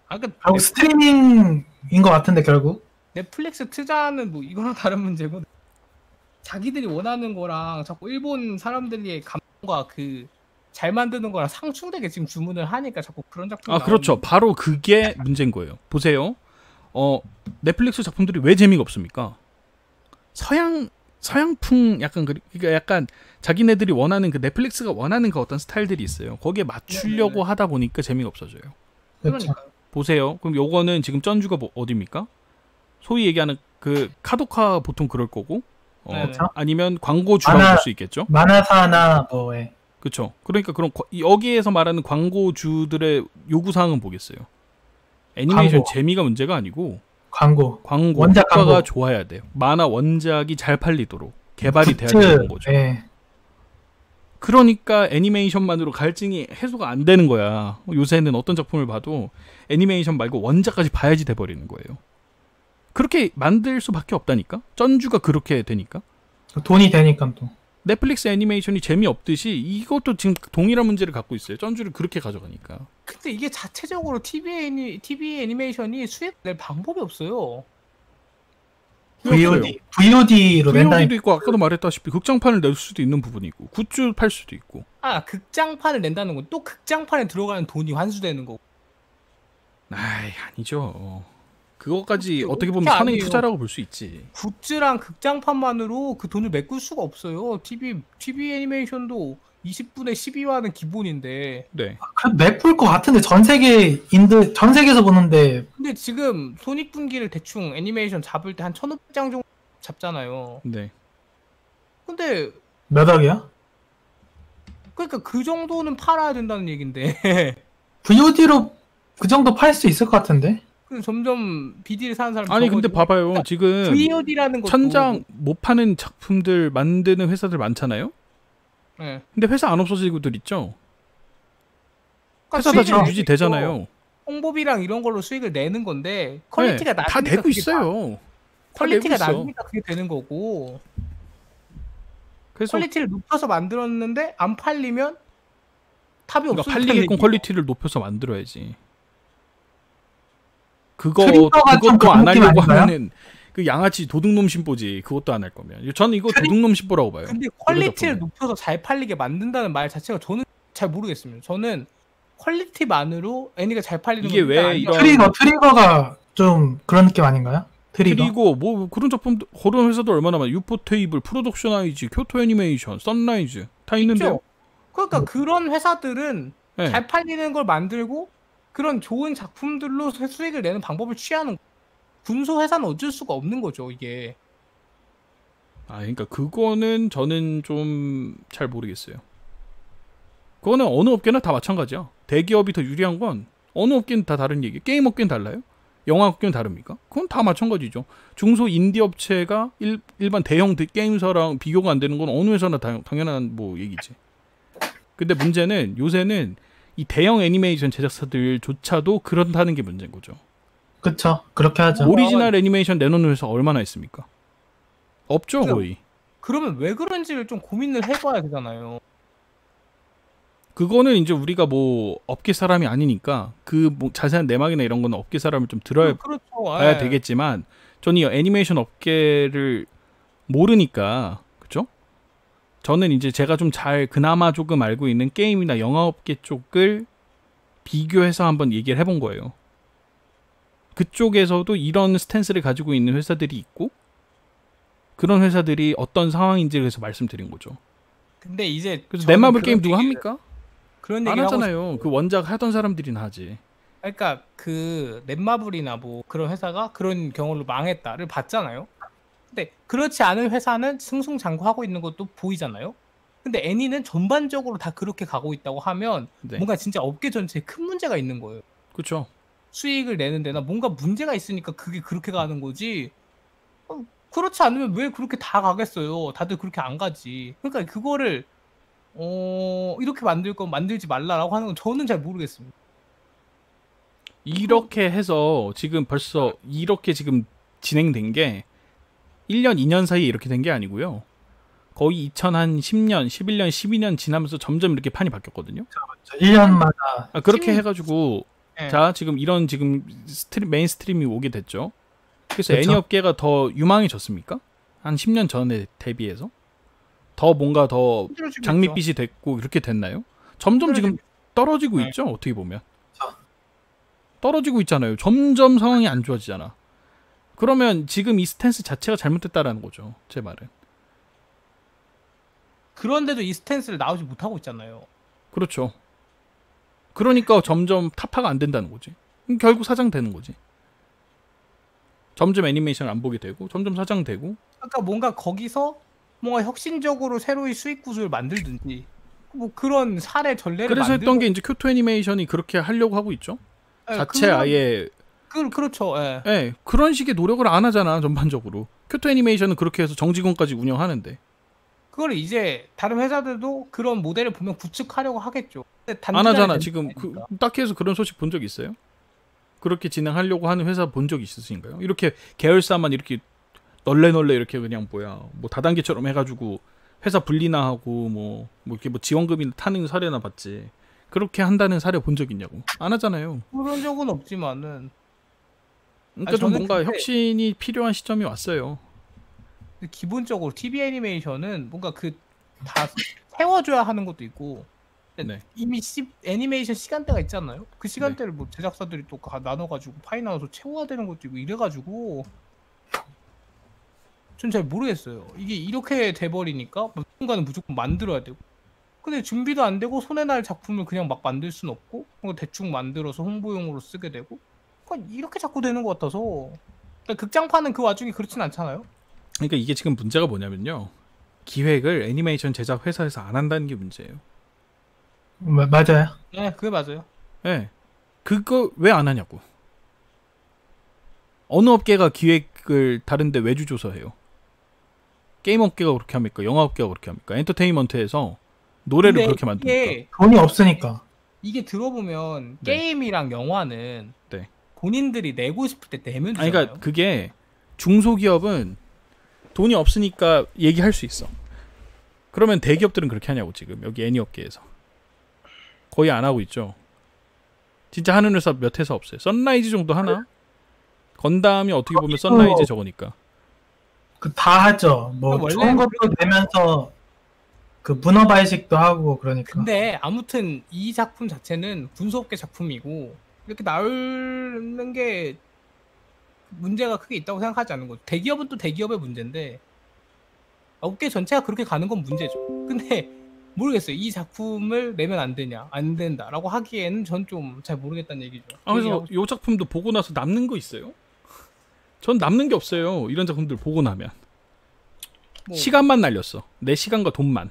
그러니까 결국 스트리밍인 것 같은데 결국 넷플릭스 투자는 뭐 이거랑 다른 문제고 자기들이 원하는 거랑 자꾸 일본 사람들의 감성과 그 잘 만드는 거랑 상충되게 지금 주문을 하니까 자꾸 그런 작품이 아 그렇죠. 바로 그게 문제인 거예요. 보세요. 넷플릭스 작품들이 왜 재미가 없습니까? 서양풍 그러니까 약간 자기네들이 원하는 그 넷플릭스가 원하는 그 어떤 스타일들이 있어요. 거기에 맞추려고 하다 보니까 재미가 없어져요. 그렇죠. 그러니까 보세요. 그럼 요거는 지금 전주가 어디입니까? 소위 얘기하는 그 카도카 보통 그럴 거고 그렇죠. 아니면 광고주라고 볼 수 있겠죠. 만화사나 뭐에 그렇죠. 그러니까 그런 여기에서 말하는 광고주들의 요구사항은 뭐겠어요? 애니메이션 광고. 재미가 문제가 아니고 광고 원작 효과가 광고. 좋아야 돼요. 만화 원작이 잘 팔리도록 개발이 돼야 굿즈, 되는 거죠. 예. 그러니까 애니메이션만으로 갈증이 해소가 안 되는 거야. 요새는 어떤 작품을 봐도 애니메이션 말고 원작까지 봐야지 돼버리는 거예요. 그렇게 만들 수밖에 없다니까. 전주가 그렇게 되니까. 돈이 되니까 또 넷플릭스 애니메이션이 재미없듯이 이것도 지금 동일한 문제를 갖고 있어요. 전주를 그렇게 가져가니까. 근데 이게 자체적으로 TV 애니메이션이 수익 낼 방법이 없어요. VOD로 낸다. VOD도 있고 아까도 말했다시피 극장판을 낼 수도 있는 부분이 있고 굿즈 팔 수도 있고. 극장판을 낸다는 건 또 극장판에 들어가는 돈이 환수되는 거고. 아니죠. 그거까지 그게 어떻게 보면 어떻게 선행 아니에요. 투자라고 볼 수 있지. 굿즈랑 극장판만으로 그 돈을 메꿀 수가 없어요. TV 애니메이션도 20분에 12화는 기본인데. 네. 그래도 메꿀 것 같은데 전 세계에서 보는데 근데 지금 손익분기를 대충 애니메이션 잡을 때 한 1,500장 정도 잡잖아요. 네. 근데 몇 억이야? 그러니까 그 정도는 팔아야 된다는 얘긴데. VOD로 그 정도 팔 수 있을 것 같은데. 점점 BD를 사는 사람이 아니 근데 적어지고. 봐봐요. 지금 VOD라는 것도 천장 못 파는 작품들 만드는 회사들 많잖아요. 네. 근데 회사 안 없어지고들 있죠. 그러니까 회사 다 수익을 지금 낼 유지되잖아요. 홍보비랑 이런 걸로 수익을 내는 건데 퀄리티가 네, 낮으니까 다 내고 그게 있어요. 퀄리티가 다 내고 있어. 낮으니까 그게 되는 거고. 그래서 퀄리티를 높여서 만들었는데 안 팔리면 탑이 그러니까 없으니까 팔리게끔 퀄리티를 높여서 만들어야지. 트리거가 좀 그것도 안 그런 느낌 하려고 아닌가요? 하면은 그 양아치 도둑놈 신보지. 그것도 안 할 거면. 저는 이거 도둑놈 신보라고 봐요. 근데 이런 퀄리티를 작품은. 높여서 잘 팔리게 만든다는 말 자체가 저는 잘 모르겠습니다. 저는 퀄리티만으로 애니가 잘 팔리는 이게 건 왜 아니다. 이런- 트리거가 좀 그런 느낌 아닌가요? 트리거. 그리고 뭐 그런 작품 그런 회사도 얼마나 많아. 유포 테이블, 프로덕션 아이지, 교토 애니메이션, 선라이즈 다 있는데요. 있죠? 그러니까 그런 회사들은 네. 잘 팔리는 걸 만들고 그런 좋은 작품들로 수익을 내는 방법을 취하는 거예요. 군소 회사는 어쩔 수가 없는 거죠, 이게. 그러니까 그거는 저는 좀 잘 모르겠어요. 그거는 어느 업계나 다 마찬가지야. 대기업이 더 유리한 건 어느 업계는 다 다른 얘기. 게임 업계는 달라요? 영화 업계는 다릅니까? 그건 다 마찬가지죠. 중소 인디 업체가 일반 대형 게임사랑 비교가 안 되는 건 어느 회사나 당연한 뭐 얘기지. 근데 문제는 요새는 이 대형 애니메이션 제작사들조차도 그렇다는 게 문제인 거죠. 그쵸. 그렇게 하죠. 오리지널 애니메이션 내놓는 회사 얼마나 있습니까? 없죠, 그죠. 거의. 그러면 왜 그런지를 좀 고민을 해봐야 되잖아요. 그거는 이제 우리가 뭐 업계 사람이 아니니까 그 뭐 자세한 내막이나 이런 거는 업계 사람을 좀 들어야 그렇죠. 봐야 예. 되겠지만 저는 이 애니메이션 업계를 모르니까 그죠? 저는 이제 제가 좀 그나마 조금 알고 있는 게임이나 영화 업계 쪽을 비교해서 한번 얘기를 해본 거예요. 그쪽에서도 이런 스탠스를 가지고 있는 회사들이 있고 그런 회사들이 어떤 상황인지를 해서 말씀드린 거죠. 근데 이제 그래서 저는 넷마블 그런 게임 누가 얘기를- 합니까? 그런 안 얘기를 하고 하잖아요. 그 원작 하던 사람들이나 하지. 그러니까 그 넷마블이나 뭐 그런 회사가 그런 경우로 망했다를 봤잖아요. 근데 그렇지 않은 회사는 승승장구하고 있는 것도 보이잖아요. 근데 애니는 전반적으로 다 그렇게 가고 있다고 하면 네. 뭔가 진짜 업계 전체에 큰 문제가 있는 거예요. 그렇죠. 수익을 내는 데나 뭔가 문제가 있으니까 그게 그렇게 가는 거지. 그렇지 않으면 왜 그렇게 다 가겠어요? 다들 그렇게 안 가지. 그러니까 그거를 이렇게 만들 건 만들지 말라라고 하는 건 저는 잘 모르겠습니다. 이렇게 해서 지금 벌써 이렇게 지금 진행된 게 1년, 2년 사이에 이렇게 된 게 아니고요. 거의 2010년, 11년, 12년 지나면서 점점 이렇게 판이 바뀌었거든요. 1년마다 그렇게 팀이- 해가지고 예. 자 지금 이런 지금 메인 스트림이 오게 됐죠. 그래서 그쵸. 애니 업계가 더 유망해졌습니까? 한 10년 전에 대비해서 더 뭔가 더 힘들어지겠죠. 장밋빛이 됐고 이렇게 됐나요? 점점 지금 떨어지고 네. 있죠. 어떻게 보면 그쵸. 떨어지고 있잖아요. 점점 상황이 안 좋아지잖아. 그러면 지금 이 스탠스 자체가 잘못됐다라는 거죠. 제 말은. 그런데도 이 스탠스를 나오지 못하고 있잖아요. 그렇죠. 그러니까 점점 타파가 안 된다는 거지. 결국 사장되는 거지. 점점 애니메이션 안 보게 되고 점점 사장되고. 그러니까 뭔가 거기서 뭔가 혁신적으로 새로이 수익 구조를 만들든지 뭐 그런 사례 전례를 그래서 만들고 했던 게 이제 교토 애니메이션이 그렇게 하려고 하고 있죠. 예, 자체 그런- 아예 그렇죠. 예. 예, 그런 식의 노력을 안 하잖아. 전반적으로. 교토 애니메이션은 그렇게 해서 정직원까지 운영하는데 그걸 이제 다른 회사들도 그런 모델을 보면 구축하려고 하겠죠. 근데 안 단기간에 하잖아. 되는 지금 게 그, 아니니까. 딱히 해서 그런 소식 본 적 있어요? 그렇게 진행하려고 하는 회사 본 적 있으신가요? 이렇게 계열사만 이렇게 널레 이렇게 그냥 뭐 다단계처럼 해가지고 회사 분리나 하고 뭐 이렇게 뭐 지원금이 타는 사례나 봤지. 그렇게 한다는 사례 본 적 있냐고. 안 하잖아요. 그런 적은 없지만은 그러니까 아, 좀 저는 뭔가 근데- 혁신이 필요한 시점이 왔어요. 기본적으로 TV 애니메이션은 뭔가 그 다 세워줘야 하는 것도 있고 네. 이미 애니메이션 시간대가 있잖아요. 그 시간대를 뭐 제작사들이 또 나눠가지고 파이 나눠서 채워야 되는 것도 있고 이래가지고 전 잘 모르겠어요. 이게 이렇게 돼버리니까 누군가는 무조건 만들어야 되고 근데 준비도 안 되고 손에 날 작품을 그냥 막 만들 순 없고 뭔가 대충 만들어서 홍보용으로 쓰게 되고 그러니까 이렇게 자꾸 되는 것 같아서 그러니까 극장판은 그 와중에 그렇진 않잖아요. 그러니까 이게 지금 문제가 뭐냐면요. 기획을 애니메이션 제작 회사에서 안 한다는 게 문제예요. 맞아요. 네, 그게 맞아요. 예. 그거 왜 안 하냐고. 어느 업계가 기획을 다른데 왜 주조서해요? 게임 업계가 그렇게 합니까? 영화 업계가 그렇게 합니까? 엔터테인먼트에서 노래를 근데 그렇게 만듭니까? 돈이 없으니까. 이게 들어보면 네. 게임이랑 영화는 네. 본인들이 내고 싶을 때 내면 아니 되잖아요. 그러니까 그게 중소기업은 돈이 없으니까 얘기할 수 있어. 그러면 대기업들은 그렇게 하냐고 지금 여기 애니 업계에서 거의 안 하고 있죠. 진짜 하는 회사 몇 회사 없어요. 선라이즈 정도 하나? 건담이 어떻게 보면 선라이즈 저거니까. 그 다 하죠. 뭐 원래 좋은 것도 내면서 그 문어발식도 하고 그러니까. 근데 아무튼 이 작품 자체는 군소업계 작품이고 이렇게 나오는 게 문제가 크게 있다고 생각하지 않는 거죠. 대기업은 또 대기업의 문제인데 업계 전체가 그렇게 가는 건 문제죠. 근데 모르겠어요. 이 작품을 내면 안 되냐, 안 된다라고 하기에는 전 좀 잘 모르겠다는 얘기죠. 그래서 이 작품도 보고 나서 남는 거 있어요? 전 남는 게 없어요. 이런 작품들 보고 나면 뭐 시간만 날렸어. 내 시간과 돈만.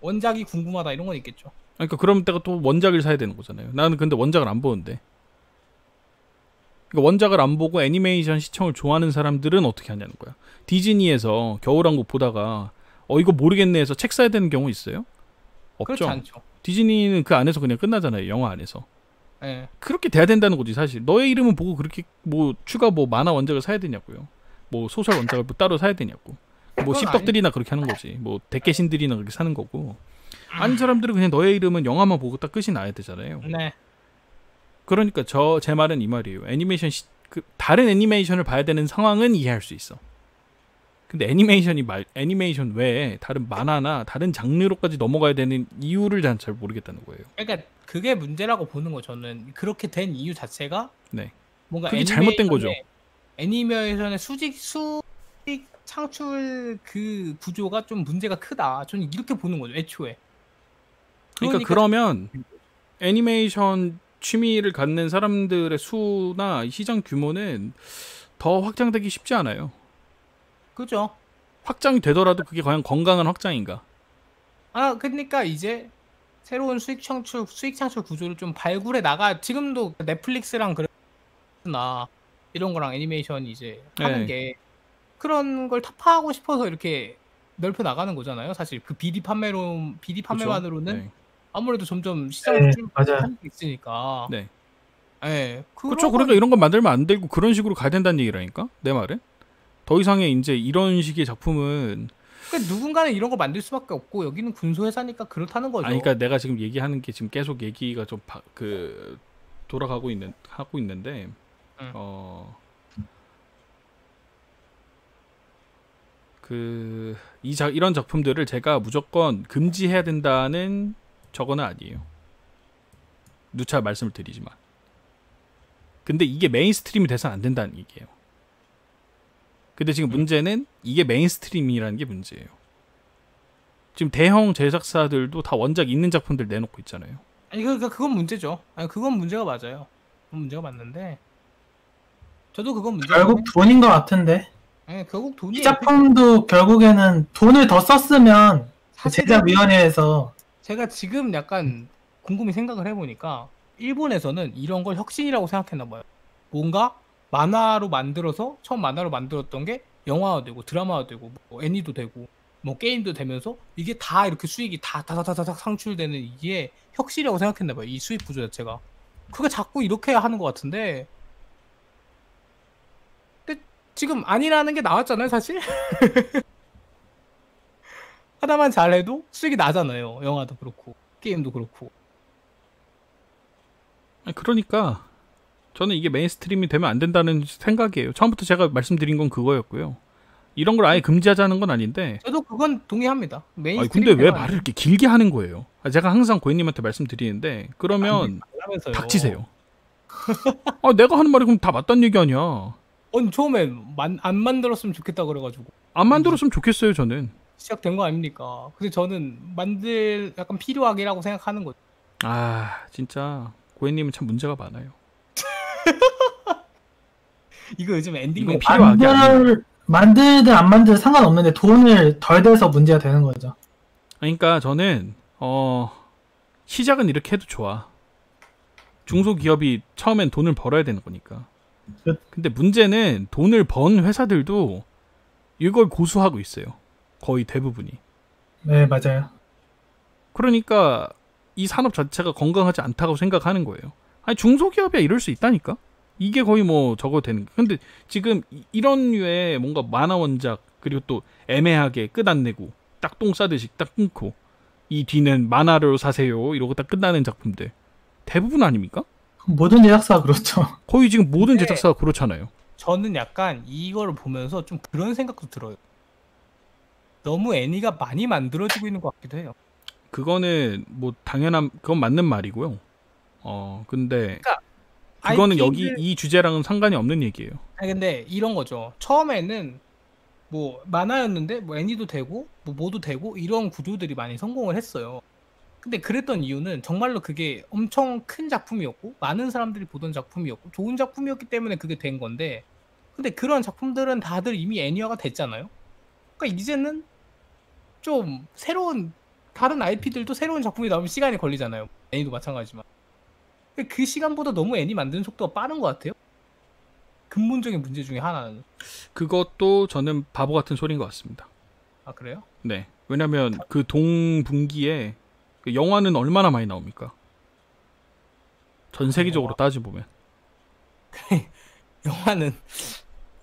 원작이 궁금하다 이런 건 있겠죠. 그러니까 그럼 내가 또 원작을 사야 되는 거잖아요. 나는 근데 원작을 안 보는데. 그러니까 원작을 안 보고 애니메이션 시청을 좋아하는 사람들은 어떻게 하냐는 거야. 디즈니에서 겨울왕국 보다가 이거 모르겠네 해서 책 사야 되는 경우 있어요? 그렇지 없죠. 않죠. 디즈니는 그 안에서 그냥 끝나잖아요. 영화 안에서. 예. 그렇게 돼야 된다는 거지 사실. 너의 이름은 보고 그렇게 뭐 추가 뭐 만화 원작을 사야 되냐고요. 뭐 소설 원작을 뭐 따로 사야 되냐고. 뭐 그건 십덕들이나 그렇게 하는 거지. 뭐 대깨신들이나 그렇게 사는 거고. 아닌 사람들은 그냥 너의 이름은 영화만 보고 딱 끝이 나야 되잖아요. 네. 그러니까 제 말은 이 말이에요. 애니메이션 다른 애니메이션을 봐야 되는 상황은 이해할 수 있어. 근데 애니메이션 외에 다른 만화나 다른 장르로까지 넘어가야 되는 이유를 잘 모르겠다는 거예요. 그러니까 그게 문제라고 보는 거 저는 그렇게 된 이유 자체가 네. 뭔가 그게 잘못된 거죠. 애니메이션의 수직 창출 그 구조가 좀 문제가 크다. 저는 이렇게 보는 거죠, 애초에. 그러니까 그러면 애니메이션 취미를 갖는 사람들의 수나 시장 규모는 더 확장되기 쉽지 않아요. 그죠. 확장이 되더라도 그게 과연 건강한 확장인가? 그러니까 이제 새로운 수익 창출 구조를 좀 발굴해 나가. 지금도 넷플릭스랑 그러나 이런 거랑 애니메이션 이제 하는 게 그런 걸 타파하고 싶어서 이렇게 넓혀 나가는 거잖아요. 사실 그 비디 판매만으로는 아무래도 점점 시장을 하는 게 있으니까. 네. 그렇죠. 그러니까 이런 거 만들면 안 되고 그런 식으로 가야 된다는 얘기라니까. 내 말은. 더 이상의 이제 이런 식의 작품은 그러니까 누군가는 이런 거 만들 수밖에 없고 여기는 군소회사니까 그렇다는 거죠. 그러니까 내가 지금 얘기하는 게 지금 계속 얘기가 좀 돌아가고 있는데 이런 작품들을 제가 무조건 금지해야 된다는 저거는 아니에요. 누차 말씀을 드리지만. 근데 이게 메인스트림이 돼서는 안 된다는 얘기예요. 근데 지금 문제는 이게 메인스트림이라는 게 문제예요. 지금 대형 제작사들도 다 원작 있는 작품들 내놓고 있잖아요. 아니 그러니까 그건 문제죠. 그건 문제가 맞아요. 그건 문제가 맞는데 저도 그건 문제가 결국 돈인 것 같은데. 결국 돈이. 이 작품도 결국에는 돈을 더 썼으면 제작위원회에서. 제가 지금 약간 곰곰이 생각을 해보니까 일본에서는 이런 걸 혁신이라고 생각했나 봐요. 뭔가 만화로 만들어서 처음 만화로 만들었던 게 영화가 되고 드라마가 되고 뭐 애니도 되고 뭐 게임도 되면서 이게 다 이렇게 수익이 다다다다닥 상출되는 이게 혁신이라고 생각했나 봐요. 이 수익 구조 자체가. 그게 자꾸 이렇게 하는 것 같은데. 근데 지금 아니라는 게 나왔잖아요, 사실. 하나만 잘해도 수익이 나잖아요. 영화도 그렇고 게임도 그렇고. 그러니까 저는 이게 메인스트림이 되면 안 된다는 생각이에요. 처음부터 제가 말씀드린 건 그거였고요. 이런 걸 아예 금지하자는 건 아닌데. 저도 그건 동의합니다. 근데 왜 말을 이렇게 길게 하는 거예요? 제가 항상 고객님한테 말씀드리는데 그러면 닥치세요. 내가 하는 말이 그럼 다 맞다는 얘기 아니야. 처음에 안 만들었으면 좋겠다 그래가지고. 안 만들었으면 좋겠어요, 저는. 시작된 거 아닙니까? 근데 저는 약간 필요하기라고 생각하는 거죠. 진짜 고객님은 참 문제가 많아요. 이거 요즘 엔딩 만들든 안 만들든 상관없는데 돈을 덜 대서 문제가 되는 거죠. 그러니까 저는 시작은 이렇게 해도 좋아. 중소기업이 처음엔 돈을 벌어야 되는 거니까. 근데 문제는 돈을 번 회사들도 이걸 고수하고 있어요. 거의 대부분이. 네, 맞아요. 그러니까 이 산업 자체가 건강하지 않다고 생각하는 거예요. 중소기업이야 이럴 수 있다니까. 이게 거의 뭐 저거 되는 거. 근데 지금 이런 류의 뭔가 만화 원작 그리고 또 애매하게 끝 안 내고 딱 똥 싸듯이 딱 끊고 이 뒤는 만화로 사세요 이러고 딱 끝나는 작품들 대부분 아닙니까? 모든 제작사가 그렇죠. 거의 지금 모든 제작사가 그렇잖아요. 저는 약간 이거를 보면서 좀 그런 생각도 들어요. 너무 애니가 많이 만들어지고 있는 것 같기도 해요. 그거는 뭐 그건 맞는 말이고요. 근데 그러니까 그거는 여기 이 주제랑은 상관이 없는 얘기예요. 근데 이런 거죠. 처음에는 뭐 만화였는데 뭐 애니도 되고 뭐 뭐도 되고 이런 구조들이 많이 성공을 했어요. 근데 그랬던 이유는 정말로 그게 엄청 큰 작품이었고 많은 사람들이 보던 작품이었고 좋은 작품이었기 때문에 그게 된 건데, 근데 그런 작품들은 다들 이미 애니화가 됐잖아요. 그러니까 이제는 좀 새로운 다른 IP들도 새로운 작품이 나오면 시간이 걸리잖아요. 애니도 마찬가지지만. 그 시간보다 너무 애니 만드는 속도가 빠른 것 같아요. 근본적인 문제 중에 하나는. 그것도 저는 바보 같은 소리인 것 같습니다. 그래요? 네. 왜냐면 그 동분기에 영화는 얼마나 많이 나옵니까? 전 세계적으로 따져보면. 영화는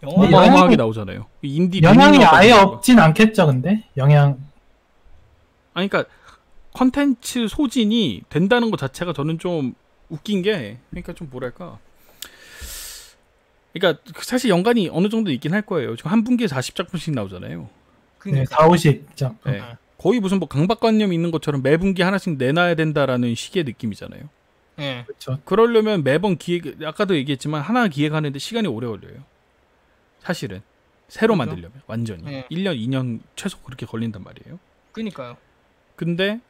어마어마하게 나오잖아요. 인디 영향이 아예 없진 않겠죠, 근데? 그러니까 컨텐츠 소진이 된다는 것 자체가 저는 좀 웃긴 게, 그러니까 좀 뭐랄까. 그러니까 사실 연간이 어느 정도 있긴 할 거예요. 지금 한 분기에 40작품씩 나오잖아요. 네, 4, 50작. 네. 거의 무슨 뭐 강박관념이 있는 것처럼 매 분기 하나씩 내놔야 된다라는 식의 느낌이잖아요. 예. 그렇죠. 그러려면 매번 아까도 얘기했지만 하나 기획하는데 시간이 오래 걸려요. 사실은 새로 그죠? 만들려면 완전히 네. 1년 2년 최소 그렇게 걸린단 말이에요. 그니까요. 근데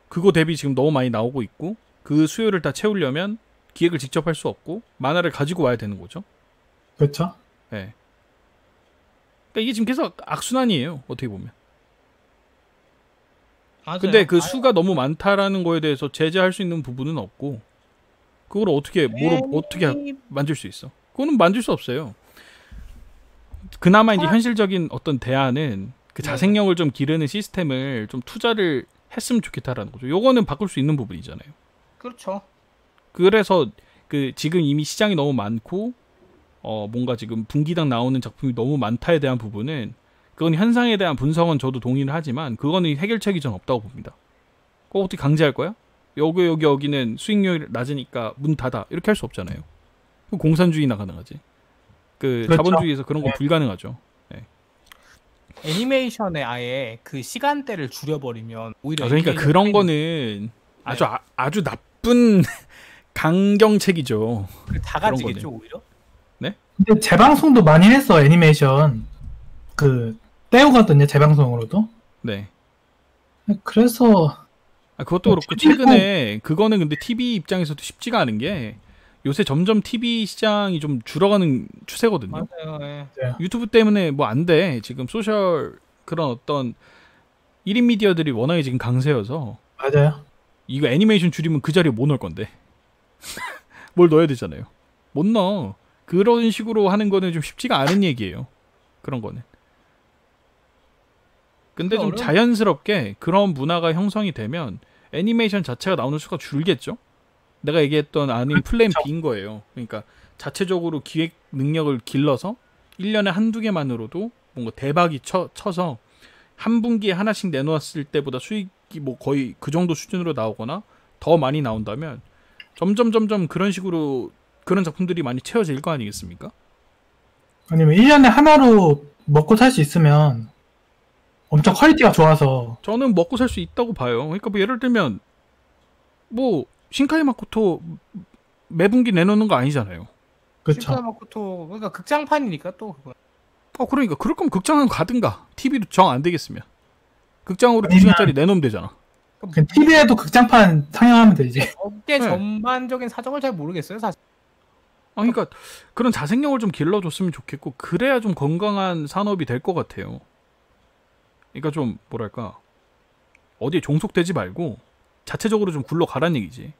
그거 대비 지금 너무 많이 나오고 있고 그 수요를 다 채우려면 기획을 직접 할 수 없고 만화를 가지고 와야 되는 거죠. 그렇죠. 네. 그러니까 이게 지금 계속 악순환이에요. 어떻게 보면. 맞아요. 근데 그 수가 너무 많다라는 거에 대해서 제재할 수 있는 부분은 없고 그걸 어떻게 만질 수 있어? 그거는 만질 수 없어요. 그나마 이제 현실적인 어떤 대안은 그 자생력을 좀 기르는 시스템을 좀 투자를 했으면 좋겠다라는 거죠. 요거는 바꿀 수 있는 부분이잖아요. 그렇죠. 그래서 그 지금 이미 시장이 너무 많고 뭔가 지금 분기당 나오는 작품이 너무 많다에 대한 부분은 그건 현상에 대한 분석은 저도 동의를 하지만 그거는 해결책이 전 없다고 봅니다. 그거 어떻게 강제할 거야? 여기는 수익률이 낮으니까 문 닫아 이렇게 할 수 없잖아요. 공산주의나 가능하지. 그 그렇죠. 자본주의에서 그런 건 불가능하죠. 애니메이션에 아예 그 시간대를 줄여버리면 오히려 그러니까 애니메이션 그런 타임- 거는 아주 나쁜 강경책이죠. 다 그런 가지겠죠 오히려. 근데 재방송도 많이 했어 애니메이션. 그 떼오거든요 재방송으로도. 네. 그래서 그것도 그렇고 최근에 그거는 근데 TV 입장에서도 쉽지가 않은 게 요새 점점 TV 시장이 좀 줄어가는 추세거든요. 맞아요. 예. 유튜브 때문에 뭐 안 돼. 지금 소셜 그런 어떤 1인 미디어들이 워낙에 지금 강세여서 맞아요. 이거 애니메이션 줄이면 그 자리에 못 넣을 건데 뭘 넣어야 되잖아요. 못 넣어. 그런 식으로 하는 거는 좀 쉽지가 않은 얘기예요. 그런 거는. 근데 좀 자연스럽게 그런 문화가 형성이 되면 애니메이션 자체가 나오는 수가 줄겠죠? 내가 얘기했던 아닌 플랜 B인 거예요. 그러니까 자체적으로 기획 능력을 길러서 1년에 한두 개만으로도 뭔가 대박이 쳐서 한 분기에 하나씩 내놓았을 때보다 수익이 뭐 거의 그 정도 수준으로 나오거나 더 많이 나온다면 점점 그런 식으로 그런 작품들이 많이 채워질 거 아니겠습니까? 아니면 1년에 하나로 먹고 살 수 있으면 엄청 퀄리티가 좋아서 저는 먹고 살 수 있다고 봐요. 그러니까 뭐 예를 들면 뭐 신카이 마코토 매분기 내놓는 거 아니잖아요. 그렇죠. 슈퍼마코토 그러니까 극장판이니까 또 그거. 그러니까 그럴 거면 극장은 가든가. TV도 정 안 되겠으면 극장으로 아니면- 2시간짜리 내놓으면 되잖아. TV에도 극장판 상영하면 되지. 업계 네. 전반적인 사정을 잘 모르겠어요 사실. 그러니까 그런 자생력을 좀 길러줬으면 좋겠고 그래야 좀 건강한 산업이 될 것 같아요. 그러니까 좀 뭐랄까 어디에 종속되지 말고 자체적으로 좀 굴러가란 얘기지.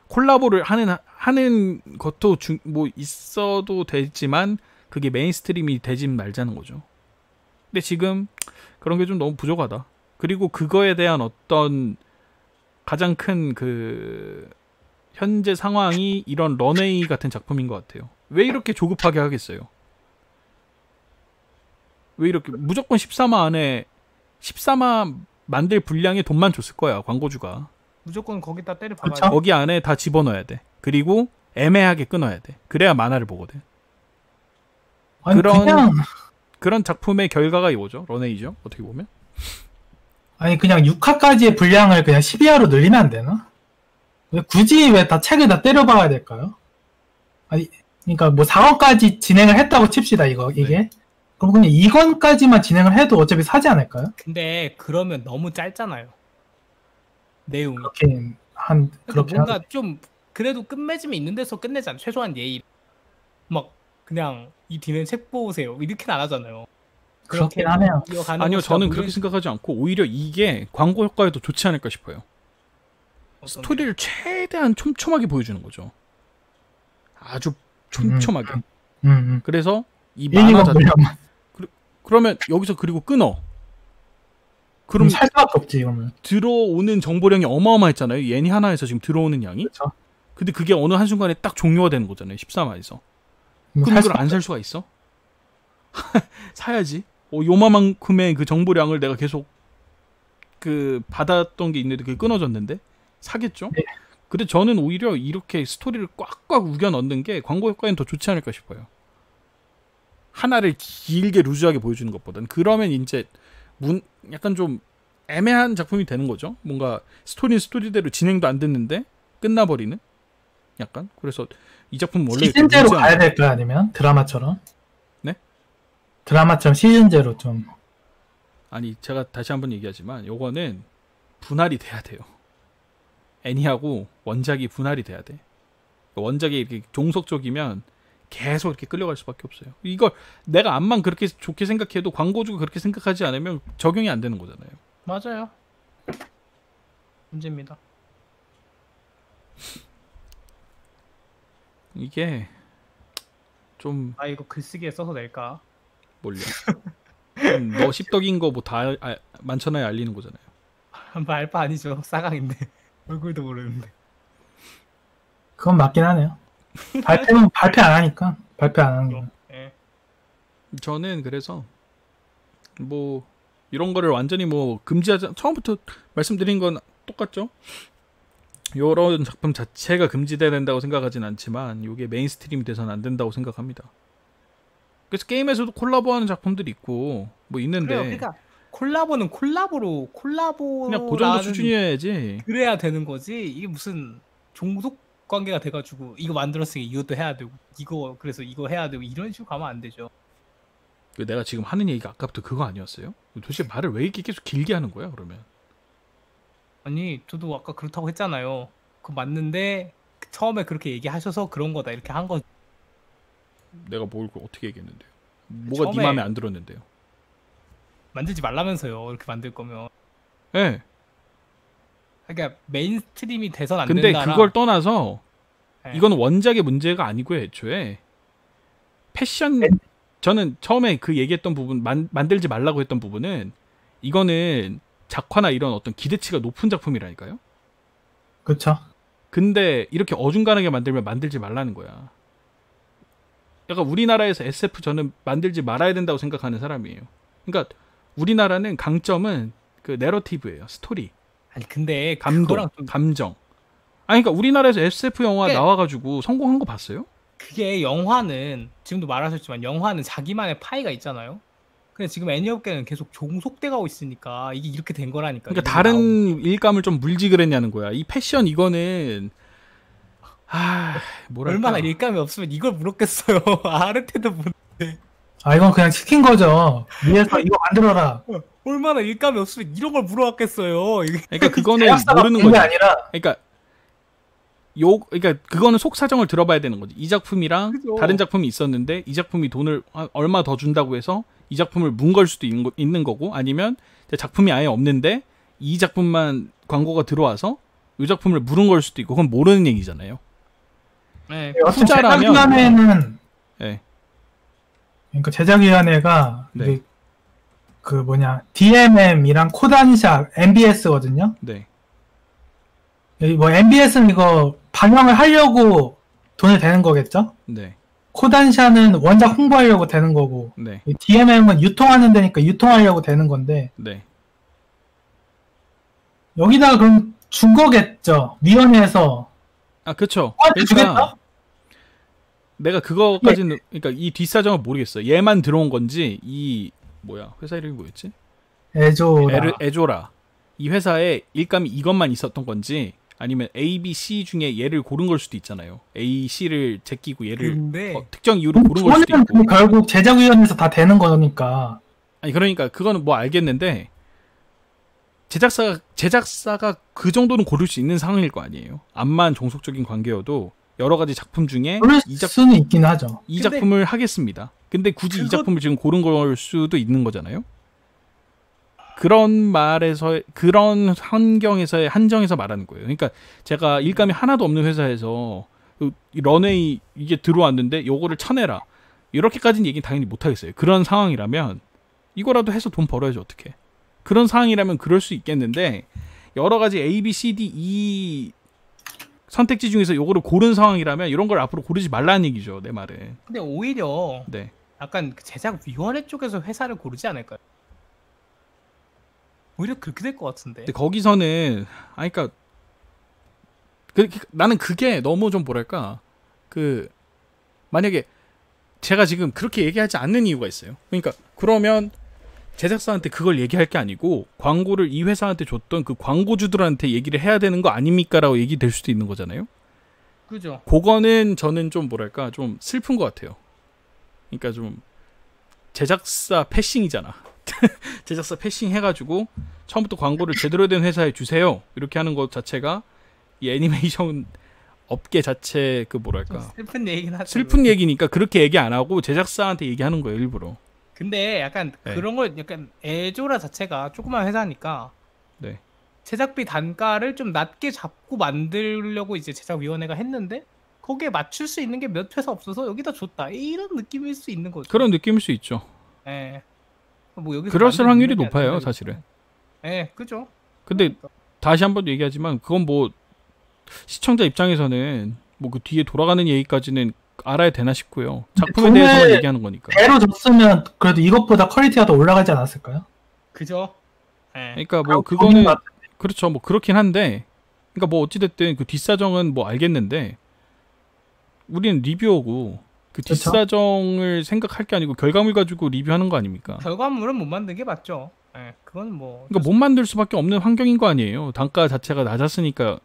콜라보를 하는 것도 뭐 있어도 되지만 그게 메인스트림이 되진 말자는 거죠. 근데 지금 그런 게 좀 너무 부족하다. 그리고 그거에 대한 어떤 가장 큰 그 현재 상황이 이런 런웨이 같은 작품인 것 같아요. 왜 이렇게 조급하게 하겠어요? 왜 이렇게 무조건 13화 안에 13화 만들 분량의 돈만 줬을 거야 광고주가. 무조건 거기다 때려 그쵸? 박아야 돼. 거기 안에 다 집어넣어야 돼. 그리고 애매하게 끊어야 돼. 그래야 만화를 보거든. 아니, 그런 작품의 결과가 이거죠. 런웨이죠. 어떻게 보면. 그냥 6화까지의 분량을 그냥 12화로 늘리면 안 되나? 굳이 왜 다 책을 다 때려박아야 될까요? 그러니까 뭐 4화까지 진행을 했다고 칩시다 이게. 그럼 그냥 2권까지만 진행을 해도 어차피 사지 않을까요? 근데 그러면 너무 짧잖아요. 내용이. 그렇게 그렇게 뭔가 좀 그래도 끝맺음이 있는 데서 끝내잖아. 최소한 예의. 막 그냥 이 뒤는 책 보세요. 이렇게는 안 하잖아요. 그렇긴 하네요. 아니요, 저는 그렇게 생각하지 않고 오히려 이게 광고 효과에도 좋지 않을까 싶어요. 스토리를 최대한 촘촘하게 보여주는 거죠. 아주 촘촘하게. 그래서 이 만화 자체 그러면 여기서 그리고 끊어. 그럼 살 수밖에 없지 그러면. 들어오는 정보량이 어마어마했잖아요. 이 애니 하나에서 지금 들어오는 양이. 그렇죠. 근데 그게 어느 한순간에 딱 종료가 되는 거잖아요. 13화에서. 그럼 이걸 안 살 수가 있어? 사야지. 요만큼의 그 정보량을 내가 계속 그 받았던 게 있는데 그게 끊어졌는데 사겠죠? 네. 근데 저는 오히려 이렇게 스토리를 꽉꽉 우겨 넣는 게 광고 효과엔 더 좋지 않을까 싶어요. 하나를 길게 루즈하게 보여주는 것보다는. 그러면 이제 약간 좀 애매한 작품이 되는 거죠. 뭔가 스토리는 스토리대로 진행도 안 됐는데 끝나버리는 약간. 그래서 이 작품 원래 시즌제로 가야 될까요? 아니면 드라마처럼? 네? 드라마처럼 시즌제로 좀. 아니 제가 다시 한번 얘기하지만 요거는 분할이 돼야 돼요. 애니하고 원작이 분할이 돼야 돼. 원작이 이렇게 종속적이면 계속 이렇게 끌려갈 수밖에 없어요. 이걸 내가 암만 그렇게 좋게 생각해도 광고주가 그렇게 생각하지 않으면 적용이 안 되는 거잖아요. 맞아요. 문제입니다. 이게 좀 아 이거 글쓰기에 써서 낼까? 몰려. 너 씹덕인 거 뭐 다 만천하에 알리는 거잖아요. 말바 아니죠. 싸강인데 얼굴도 모르는데. 그건 맞긴 하네요. 발표 안 하니까. 발표 안 하는 거. 예. 저는 그래서 뭐 이런 거를 완전히 뭐 금지하자 처음부터 말씀드린 건 똑같죠. 이런 작품 자체가 금지돼야 된다고 생각하진 않지만 이게 메인스트림이 돼서는 안 된다고 생각합니다. 그래서 게임에서도 콜라보하는 작품들이 있고 뭐 있는데 그래요. 그러니까 콜라보는 콜라보로 그냥 그 정도 수준이어야지. 그래야 되는 거지. 이게 무슨 종속 관계가 돼가지고 이거 만들었으니 이것도 해야 되고 이거 그래서 이거 해야 되고 이런 식으로 가면 안 되죠. 내가 지금 하는 얘기가 아까부터 그거 아니었어요? 도대체 말을 왜 이렇게 계속 길게 하는 거야 그러면? 아니 저도 아까 그렇다고 했잖아요. 그 맞는데 처음에 그렇게 얘기하셔서 그런 거다 이렇게 한 거. 내가 뭘 어떻게 얘기했는데요? 뭐가 네 처음에- 마음에 안 들었는데요? 만들지 말라면서요. 이렇게 만들 거면. 예. 그러니까 메인스트림이 돼선 안 근데 된다라. 그걸 떠나서 네. 이건 원작의 문제가 아니고요. 애초에 패션 저는 처음에 그 얘기했던 부분 만들지 말라고 했던 부분은 이거는 작화나 이런 어떤 기대치가 높은 작품이라니까요. 그쵸. 근데 이렇게 어중간하게 만들면 만들지 말라는 거야. 약간 우리나라에서 SF 저는 만들지 말아야 된다고 생각하는 사람이에요. 그러니까 우리나라는 강점은 그 내러티브예요. 스토리, 아니 근데 감동, 그거랑 좀 감정. 아니 그러니까 우리나라에서 SF 영화 그게- 나와가지고 성공한 거 봤어요? 그게 영화는 지금도 말하셨지만 영화는 자기만의 파이가 있잖아요. 근데 지금 애니업계는 계속 종속돼 가고 있으니까 이게 이렇게 된 거라니까. 그러니까 이게 다른 일감을 좀 물지 그랬냐는 거야. 이 패션 이거는 뭐랄까. 얼마나 일감이 없으면 이걸 물었겠어요. 아르테도 아, 이건 그냥 시킨 거죠. 위에서 이거 만들어라. 얼마나 일감이 없으면 이런 걸 물어왔겠어요. 이게 그러니까 그거는 제작사가 모르는 부른 게 거지. 아니라 그러니까 그거는 속 사정을 들어봐야 되는 거지. 이 작품이랑 그죠. 다른 작품이 있었는데 이 작품이 돈을 얼마 더 준다고 해서 이 작품을 문 걸 수도 있는 거고, 아니면 작품이 아예 없는데 이 작품만 광고가 들어와서 이 작품을 물은 걸 수도 있고, 그건 모르는 얘기잖아요. 네. 어떤 후자라면- 제작위원회는 네. 그러니까 제작위원회가 네. 이게 그 뭐냐 DMM이랑 코단샤 MBS거든요. 네. 뭐 MBS는 이거 방영을 하려고 돈을 대는 거겠죠. 네. 코단샤는 원작 홍보하려고 되는 거고, 네. DMM은 유통하는 데니까 유통하려고 되는 건데, 네. 여기다가 그럼 준 거겠죠. 위원회에서. 그쵸. 저한테 주겠다? 내가 그거까지는, 그러니까 이 뒷사정은 모르겠어요. 얘만 들어온 건지, 회사 이름이 뭐였지? 에조라. 에조라. 이 회사에 일감이 이것만 있었던 건지, 아니면 A, B, C 중에 얘를 고른 걸 수도 있잖아요. A, C를 제끼고 얘를 근데 특정 이유로 고른 걸 수도 그거는 있고. 결국 제작위원회에서 다 되는 거니까. 아니 그러니까 그거는 뭐 알겠는데, 제작사가 그 정도는 고를 수 있는 상황일 거 아니에요. 암만 종속적인 관계여도 여러 가지 작품 중에 그럴 이 수는 있긴 하죠. 이 근데 작품을 하겠습니다. 근데 굳이 이 그거- 작품을 지금 고른 걸 수도 있는 거잖아요. 그런 환경에서의 한정에서 말하는 거예요. 그러니까 제가 일감이 하나도 없는 회사에서 이 런웨이 이게 들어왔는데 요거를 쳐내라, 이렇게까지는 얘기는 당연히 못 하겠어요. 그런 상황이라면 이거라도 해서 돈 벌어야지 어떻게. 그런 상황이라면 그럴 수 있겠는데, 여러 가지 A, B, C, D, E 선택지 중에서 요거를 고른 상황이라면 이런 걸 앞으로 고르지 말라는 얘기죠. 내 말은. 근데 오히려 네. 약간 그 제작위원회 쪽에서 회사를 고르지 않을까요? 오히려 그렇게 될 것 같은데. 근데 거기서는 그러니까 나는 그게 너무 좀 뭐랄까, 만약에 제가 지금 그렇게 얘기하지 않는 이유가 있어요. 그러니까 그러면 제작사한테 그걸 얘기할 게 아니고 광고를 이 회사한테 줬던 그 광고주들한테 얘기를 해야 되는 거 아닙니까라고 얘기될 수도 있는 거잖아요. 그죠. 그거는 저는 좀 뭐랄까 좀 슬픈 것 같아요. 그러니까 좀 제작사 패싱이잖아. 제작사 패싱 해가지고 처음부터 광고를 제대로 된 회사에 주세요. 이렇게 하는 것 자체가 이 애니메이션 업계 자체 그 뭐랄까 슬픈 얘기긴 하죠. 슬픈 얘기니까 그렇게 얘기 안 하고 제작사한테 얘기하는 거예요 일부러. 근데 약간 네. 그런 걸 약간 에조라 자체가 조그만 회사니까 네. 제작비 단가를 좀 낮게 잡고 만들려고 이제 제작위원회가 했는데 거기에 맞출 수 있는 게 몇 회사 없어서 여기다 줬다 이런 느낌일 수 있는 거죠. 그런 느낌일 수 있죠. 예. 뭐 여기서 그랬을 만들 확률이 능력이 안 높아요 된다고 사실은. 예, 그죠. 근데 그러니까. 다시 한번 얘기하지만 그건 뭐 시청자 입장에서는 뭐 그 뒤에 돌아가는 얘기까지는 알아야 되나 싶고요. 작품에 돈을 대해서만 얘기하는 거니까. 배로 줬으면 그래도 이것보다 퀄리티가 더 올라가지 않았을까요? 그죠. 예. 그러니까 뭐 그런 그거는 것 그렇죠. 뭐 그렇긴 한데, 그러니까 뭐 어찌됐든 그 뒷사정은 뭐 알겠는데, 우리는 리뷰어고 그 그쵸? 뒷사정을 생각할 게 아니고 결과물 가지고 리뷰하는 거 아닙니까? 결과물은 못 만든 게 맞죠. 예. 그건 뭐 그러니까 못 만들 수밖에 없는 환경인 거 아니에요. 단가 자체가 낮았으니까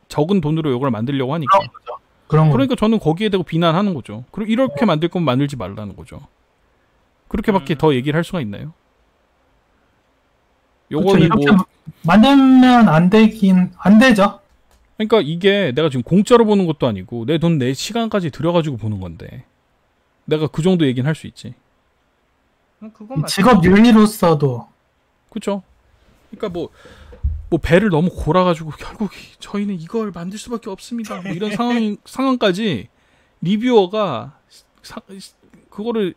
적은 돈으로 이걸 만들려고 하니까. 그런 거죠. 그런 거. 그러니까 저는 거기에 대고 비난하는 거죠. 그리고 이렇게 만들 거면 만들지 말라는 거죠. 그렇게밖에 더 얘기를 할 수가 있나요? 요거는 이렇게 뭐 만들면 안 되죠. 그러니까 이게 내가 지금 공짜로 보는 것도 아니고 내 돈 내 시간까지 들여가지고 보는 건데 내가 그 정도 얘기는 할 수 있지. 그건 맞죠. 직업 윤리로서도 그렇죠. 그러니까 뭐 배를 너무 골아가지고 결국 저희는 이걸 만들 수밖에 없습니다. 뭐 이런 상황까지 리뷰어가 그거를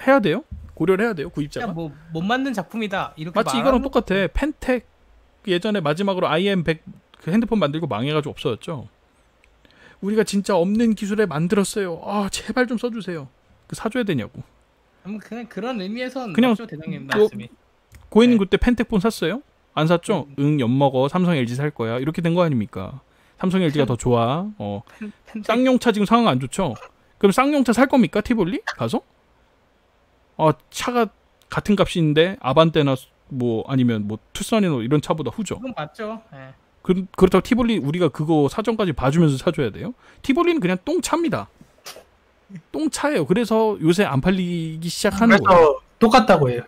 해야 돼요? 고려를 해야 돼요? 구입자가? 그냥 뭐못 만든 작품이다 이렇게 마치 이거랑 똑같아. 펜텍 예전에 마지막으로 IM100 그 핸드폰 만들고 망해가지고 없어졌죠. 우리가 진짜 없는 기술에 만들었어요. 아 제발 좀 써주세요. 그 사줘야 되냐고. 그냥 그런 의미에선 그냥 맞죠, 대장님 말씀이. 고인님 네. 그때 펜텍폰 샀어요? 안 샀죠? 응, 엿먹어. 삼성 LG 살 거야. 이렇게 된 거 아닙니까? 삼성 LG가 더 좋아. 쌍용차 지금 상황 안 좋죠? 그럼 쌍용차 살 겁니까? 티볼리? 가서? 차가 같은 값인데 아반떼나 뭐 아니면 뭐 투싼이나 이런 차보다 후져. 그건 맞죠. 예. 그렇다고 티볼리 우리가 그거 사정까지 봐주면서 사줘야 돼요? 티볼리는 그냥 똥차입니다. 똥차예요. 그래서 요새 안 팔리기 시작하는 거예요. 그래서 똑같다고 해요.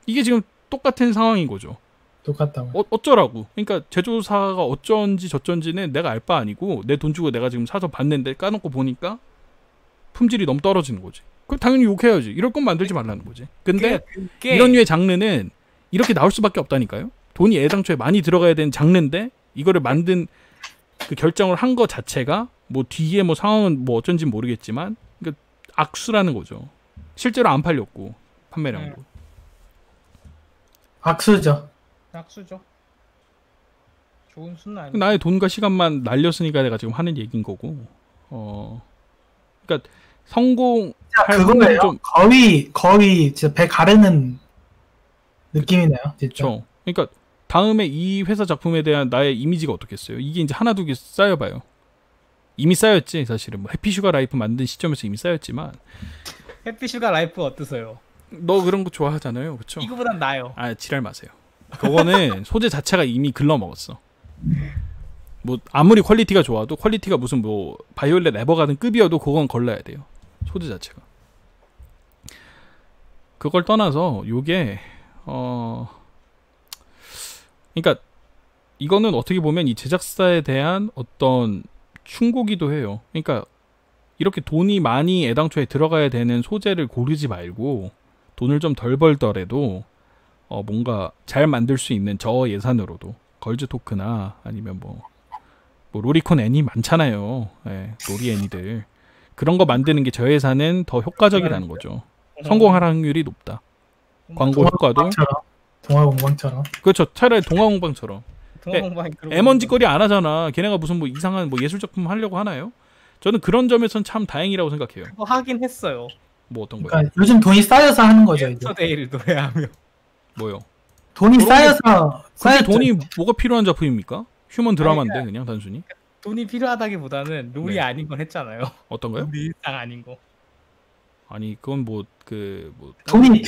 이게 지금 똑같은 상황인 거죠. 똑같다고. 어쩌라고. 그러니까 제조사가 어쩐지 저쩐지는 내가 알 바 아니고 내 돈 주고 내가 지금 사서 봤는데 까놓고 보니까 품질이 너무 떨어지는 거지. 그럼 당연히 욕해야지. 이럴 건 만들지 말라는 거지. 근데 그게 이런 류의 장르는 이렇게 나올 수밖에 없다니까요. 돈이 애당초에 많이 들어가야 되는 장르인데 이거를 만든 그 결정을 한 거 자체가 뭐 뒤에 뭐 상황은 뭐 어쩐지 모르겠지만 그러니까 악수라는 거죠. 실제로 안 팔렸고 판매량도. 악수죠. 약수죠. 좋은 수는 아니고. 나의 돈과 시간만 날렸으니까 내가 지금 하는 얘기인 거고. 그러니까 성공할 그거예요. 좀 거의 진짜 배 가르는 느낌이네요. 진짜. 그렇죠. 그러니까 다음에 이 회사 작품에 대한 나의 이미지가 어떻겠어요? 이게 이제 하나 두 개 쌓여봐요. 이미 쌓였지 사실은. 뭐 해피슈가 라이프 만든 시점에서 이미 쌓였지만 해피슈가 라이프 어떠세요? 너 그런 거 좋아하잖아요, 그렇죠? 이거보단 나아요. 지랄 마세요. 그거는 소재 자체가 이미 글러먹었어. 뭐 아무리 퀄리티가 좋아도 퀄리티가 무슨 뭐 바이올렛 에버가든 급이어도 그건 걸러야 돼요. 소재 자체가. 그걸 떠나서 요게 그러니까 이거는 어떻게 보면 이 제작사에 대한 어떤 충고기도 해요. 그러니까 이렇게 돈이 많이 애당초에 들어가야 되는 소재를 고르지 말고 돈을 좀 덜 벌더라도 뭔가 잘 만들 수 있는 저 예산으로도 걸즈 토크나 아니면 뭐 로리콘 애니 많잖아요. 예, 로리 애니들 그런 거 만드는 게 저 예산은 더 효과적이라는 거죠. 성공할 확률이 높다. 광고 효과도 동화공방처럼. 그렇죠. 차라리 동화공방처럼 동화공방이 그런 애먼지거리 안 하잖아. 걔네가 무슨 뭐 이상한 뭐 예술 작품 하려고 하나요? 저는 그런 점에선 참 다행이라고 생각해요. 그거 하긴 했어요. 뭐 어떤 거요? 그러니까 요즘 돈이 쌓여서 하는 거죠. 이제. 예스터데이를 노래하며. 뭐요? 돈이 그런 쌓여서 그게 돈이 뭐가 필요한 작품입니까? 휴먼 드라마인데 그냥 단순히 돈이 필요하다기보다는 롤이 네. 아닌 건 했잖아요. 어떤 거요? 우리 일상 아닌 거. 아니 그건 뭐 돈이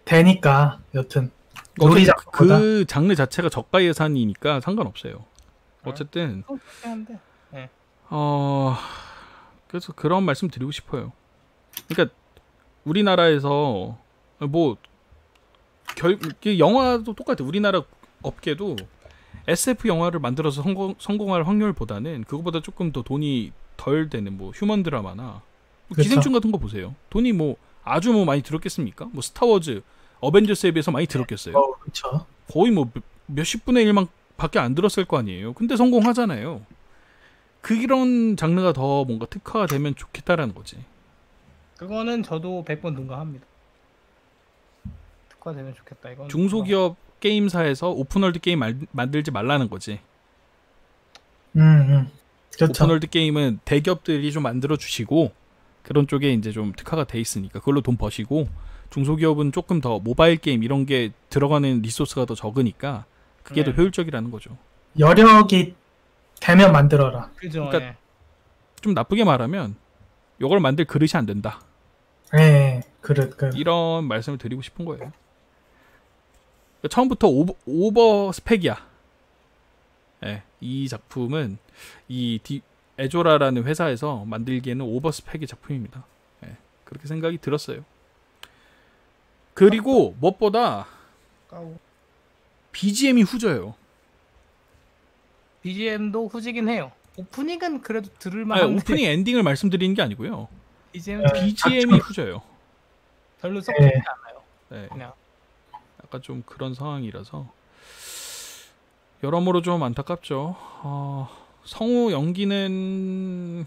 되니까 여튼 어차피 놀이작보다 그 장르 자체가 저가 예산이니까 상관없어요. 어쨌든 그렇긴 한데. 네. 그래서 그런 말씀 드리고 싶어요. 그러니까 우리나라에서 뭐 영화도 똑같아요. 우리나라 업계도 SF 영화를 만들어서 성공할 확률보다는 그거보다 조금 더 돈이 덜 되는 뭐 휴먼 드라마나 뭐 그쵸. 기생충 같은 거 보세요. 돈이 뭐 아주 뭐 많이 들었겠습니까? 뭐 스타워즈, 어벤져스에 비해서 많이 들었겠어요. 그렇죠. 거의 뭐 몇십 분의 1만 밖에 안 들었을 거 아니에요. 근데 성공하잖아요. 그런 장르가 더 뭔가 특화가 되면 좋겠다라는 거지. 그거는 저도 100번 능가합니다. 특화되면 좋겠다. 이건 중소기업 게임사에서 오픈월드 게임 만들지 말라는 거지. 그렇죠. 오픈월드 게임은 대기업들이 좀 만들어 주시고 그런 쪽에 이제 좀 특화가 돼 있으니까 그걸로 돈 버시고, 중소기업은 조금 더 모바일 게임 이런 게 들어가는 리소스가 더 적으니까 그게 더 효율적이라는 거죠. 여력이 되면 만들어라. 그죠. 그러니까 예. 좀 나쁘게 말하면 이걸 만들 그릇이 안 된다. 예, 그릇. 이런 말씀을 드리고 싶은 거예요. 그러니까 처음부터 오버 스펙이야. 예, 이 작품은 에조라라는 회사에서 만들기에는 오버 스펙의 작품입니다. 예, 그렇게 생각이 들었어요. 그리고 무엇보다 까고. BGM이 후져요. BGM도 후지긴 해요. 오프닝은 그래도 아니, 들을만한데 오프닝 엔딩을 말씀드리는 게 아니고요. BGM BGM이 후져요. 별로 썩지지 않아요. 네, 그냥 약간 좀 그런 상황이라서 여러모로 좀 안타깝죠. 성우 연기는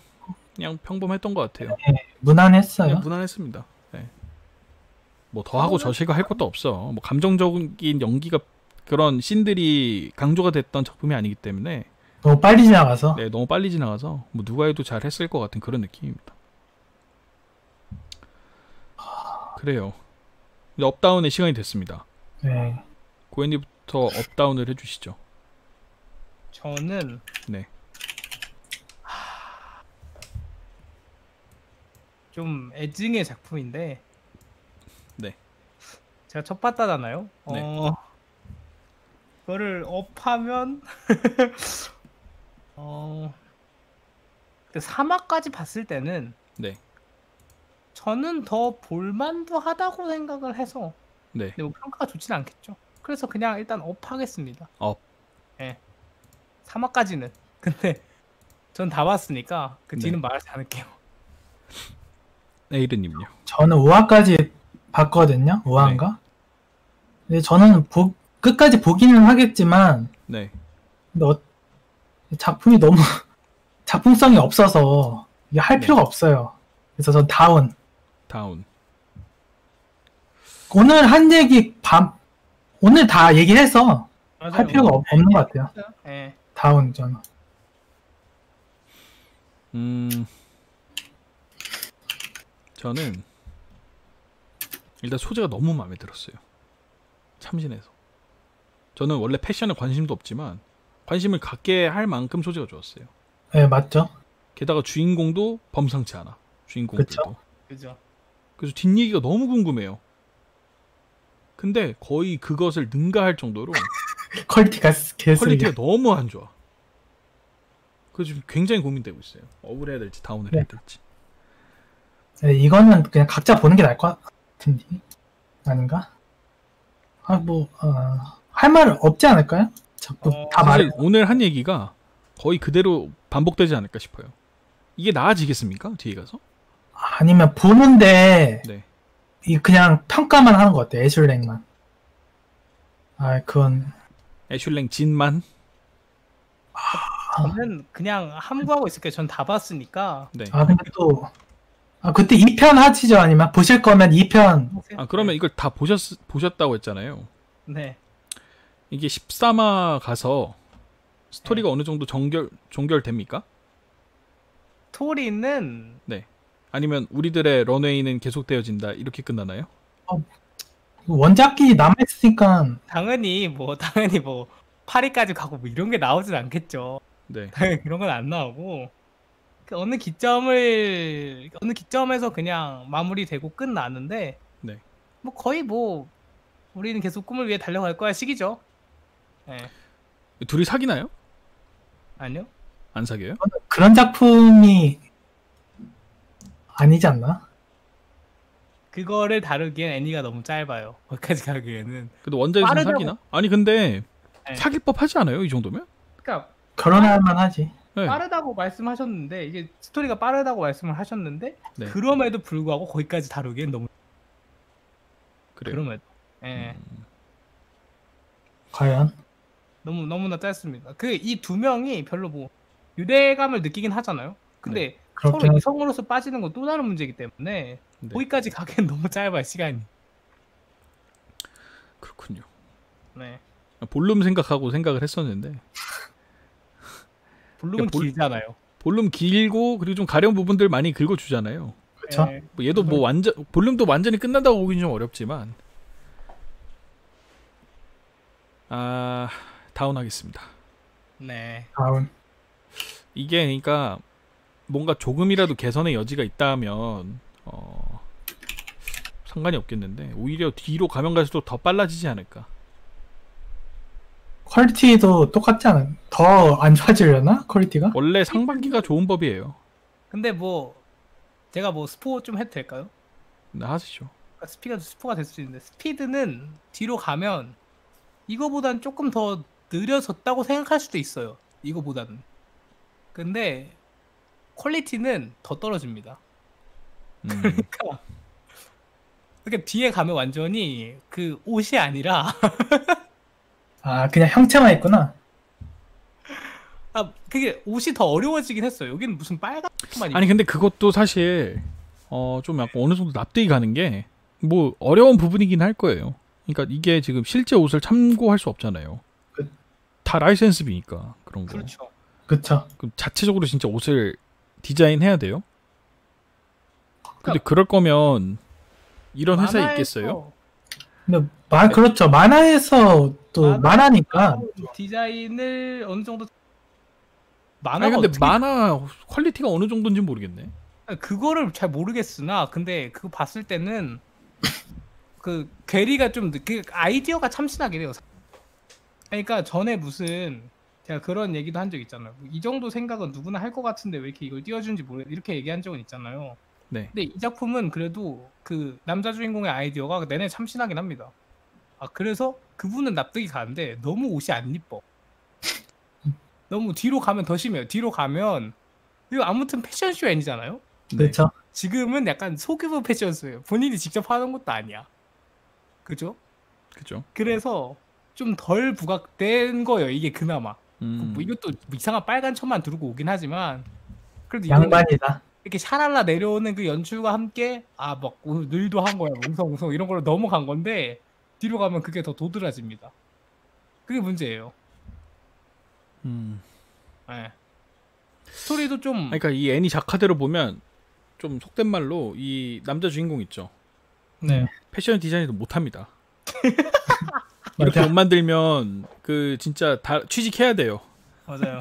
그냥 평범했던 것 같아요. 무난했어요. 그냥 무난했습니다. 네. 뭐 더하고 저실과 할 것도 없어. 뭐 감정적인 연기가 그런 씬들이 강조가 됐던 작품이 아니기 때문에 너무 빨리 지나가서. 네, 너무 빨리 지나가서 뭐 누가 해도 잘 했을 것 같은 그런 느낌입니다. 그래요. 이제 업다운의 시간이 됐습니다. 네. 고현이부터 업다운을 해주시죠. 저는 네. 좀 애증의 작품인데 네. 제가 첫 봤다잖아요. 네. 그거를 업하면 그 3화까지 봤을 때는 네. 저는 더 볼만도 하다고 생각을 해서, 네. 근데 뭐 평가가 좋진 않겠죠. 그래서 그냥 일단 업하겠습니다. 업. 예. 3화까지는. 근데 전 다 봤으니까 그 뒤는 네. 말하지 않을게요. 에이르님요. 저는 5화까지 봤거든요. 5화인가? 근데 저는 끝까지 보기는 하겠지만 네. 근데 작품이 너무 작품성이 없어서 이게 할 네. 필요가 없어요. 그래서 전 다운. 오늘 한 얘기 오늘 다 얘기해서 할 필요가 없는 것 같아요. 예. 다운 저는. 저는 일단 소재가 너무 마음에 들었어요. 참신해서. 저는 원래 패션에 관심도 없지만 관심을 갖게 할 만큼 소재가 좋았어요. 네, 맞죠. 게다가 주인공도 범상치 않아. 주인공들도. 그죠. 그래서 뒷얘기가 너무 궁금해요. 근데 거의 그것을 능가할 정도로 퀄리티가 퀄리티가 너무 안 좋아. 그래서 지금 굉장히 고민되고 있어요. 업을 해야 될지 다운을 해야 될지. 네, 이거는 그냥 각자 보는 게 나을 것 같은데 아닌가? 할 말 없지 않을까요? 자꾸 다 사실 말해. 오늘 한 얘기가 거의 그대로 반복되지 않을까 싶어요. 이게 나아지겠습니까? 뒤에 가서? 아니면 보는데 네. 그냥 평가만 하는 것 같아요. 애슐랭만. 그건 애슐랭 진만. 저는 그냥 함구하고 있을게요. 전 다 봤으니까. 네. 근데 또 그때 2편 하시죠. 아니면 보실 거면 2편. 그러면 이걸 다 보셨다고 했잖아요. 네. 이게 13화 가서 스토리가 어느 정도 종결됩니까? 스토리는 네. 아니면 우리들의 런웨이는 계속되어진다 이렇게 끝나나요? 원작이 남아있으니까 당연히 뭐 8위까지 가고 뭐 이런 게 나오진 않겠죠. 네. 당연히 그런 건 안 나오고 어느 기점에서 그냥 마무리되고 끝나는데 네. 뭐 거의 뭐 우리는 계속 꿈을 위해 달려갈 거야 시기죠. 예. 둘이 사귀나요? 아니요. 안 사귀어요? 그런 작품이 아니지 않나? 그거를 다루기엔 애니가 너무 짧아요. 거기까지 가기에는. 근데 원작에서 빠르다고- 사귀나? 아니 근데 네. 사귈 법 하지 않아요? 이 정도면? 그러니까 결혼할 만하지. 네. 빠르다고 말씀하셨는데 이게 스토리가 빠르다고 말씀을 하셨는데 네. 그럼에도 불구하고 거기까지 다루기엔 너무 그래요. 그럼에도 예. 과연? 너무나 짧습니다. 그 이 두 명이 별로 뭐 유대감을 느끼긴 하잖아요. 근데 그렇긴 서로 하지. 이성으로서 빠지는 건 또 다른 문제이기 때문에 네. 거기까지 가기엔 너무 짧아요 시간이. 그렇군요. 네. 볼룸 생각하고 생각을 했었는데 볼륨은 볼- 길잖아요. 볼룸 길고 그리고 좀 가려운 부분들 많이 긁어주잖아요. 그쵸? 예. 뭐 얘도 뭐 완전 볼륨도 완전히 끝난다고 보기는 좀 어렵지만 다운하겠습니다. 네. 다음. 이게 그러니까 뭔가 조금이라도 개선의 여지가 있다면 상관이 없겠는데 오히려 뒤로 가면 갈수록 더 빨라지지 않을까. 퀄리티도 똑같지 않아? 더 안 좋아지려나? 퀄리티가? 원래 상반기가 좋은 법이에요. 근데 뭐 제가 뭐 스포 좀 해도 될까요? 네, 하시죠. 그러니까 스포가 될 수 있는데 스피드는 뒤로 가면 이거보단 조금 더 느려졌다고 생각할 수도 있어요. 이거보다는. 근데 퀄리티는 더 떨어집니다. 그러니까 뒤에 가면 완전히 그 옷이 아니라 아, 그냥 형체만 있구나. 그게 옷이 더 어려워지긴 했어요. 여기는 무슨 빨간만 아니 근데 그것도 사실 좀 약간 어느 정도 납득이 가는 게 뭐 어려운 부분이긴 할 거예요. 그러니까 이게 지금 실제 옷을 참고할 수 없잖아요. 그- 다 라이센스비니까 그런 거. 그렇죠. 그쵸. 그럼 자체적으로 진짜 옷을 디자인해야 돼요. 근데 그러니까 그럴 거면 이런 회사에 만화에서 있겠어요? 근데 그렇죠. 만화에서 또 만화니까. 디자인을 어느 정도 아니 만화가 근데 어떻게 만화 퀄리티가 어느 정도인지 모르겠네. 그거를 잘 모르겠으나 근데 그거 봤을 때는 그 괴리가 좀 그 아이디어가 참신하긴 해요. 그러니까 전에 무슨 제가 그런 얘기도 한 적 있잖아요. 이 정도 생각은 누구나 할 것 같은데 왜 이렇게 이걸 띄워주는지 모르겠 이렇게 얘기한 적은 있잖아요. 네. 근데 이 작품은 그래도 그 남자 주인공의 아이디어가 내내 참신하긴 합니다. 그래서 그분은 납득이 가는데 너무 옷이 안 이뻐. 너무 뒤로 가면 더 심해요. 뒤로 가면 이거 아무튼 패션쇼 애니잖아요. 네. 그렇죠. 지금은 약간 소규모 패션쇼예요. 본인이 직접 하는 것도 아니야. 그죠? 그죠. 그래서 좀 덜 부각된 거예요. 이게 그나마. 뭐 이것도 이상한 빨간 천만 두르고 오긴 하지만 그래도 이거는 양반이다. 이렇게 샤랄라 내려오는 그 연출과 함께 막 늘도 한 거야. 웅성웅성 이런 걸로 넘어간 건데 뒤로 가면 그게 더 도드라집니다. 그게 문제예요. 네. 스토리도 좀 그러니까 이 애니 작화대로 보면 좀 속된 말로 이 남자 주인공 있죠. 네. 패션 디자인도 못합니다. 이렇게 못 만들면 그 진짜 다 취직해야 돼요. 맞아요.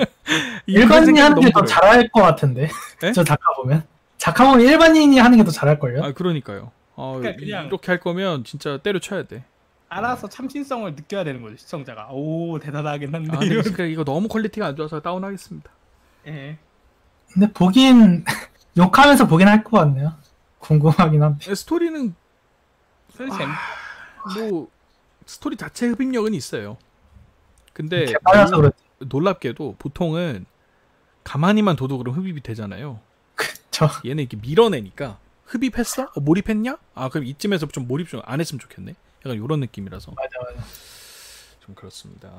일반인이 하는 게 더 너무 잘할 것 같은데. 네? 저 작가 보면. 작가 보면 일반인이 하는 게 더 잘할걸요? 아 그러니까요. 그러니까 그냥- 이렇게 할 거면 진짜 때려쳐야 돼. 알아서 참신성을 느껴야 되는 거죠 시청자가. 오 대단하긴 한데 아, 이런. 근데 이거 너무 퀄리티가 안 좋아서 다운하겠습니다. 예. 근데 보긴, 욕하면서 보긴 할 것 같네요. 궁금하긴 한데. 스토리는 선 뭐 스토리 자체 흡입력은 있어요. 근데 개발라서 그렇지. 놀랍게도 보통은 가만히만 둬도 그럼 흡입이 되잖아요. 저, 얘는 이렇게 밀어내니까 흡입했어? 몰입했냐? 그럼 이쯤에서 좀 몰입 좀 안 했으면 좋겠네. 약간 이런 느낌이라서 맞아. 좀 그렇습니다.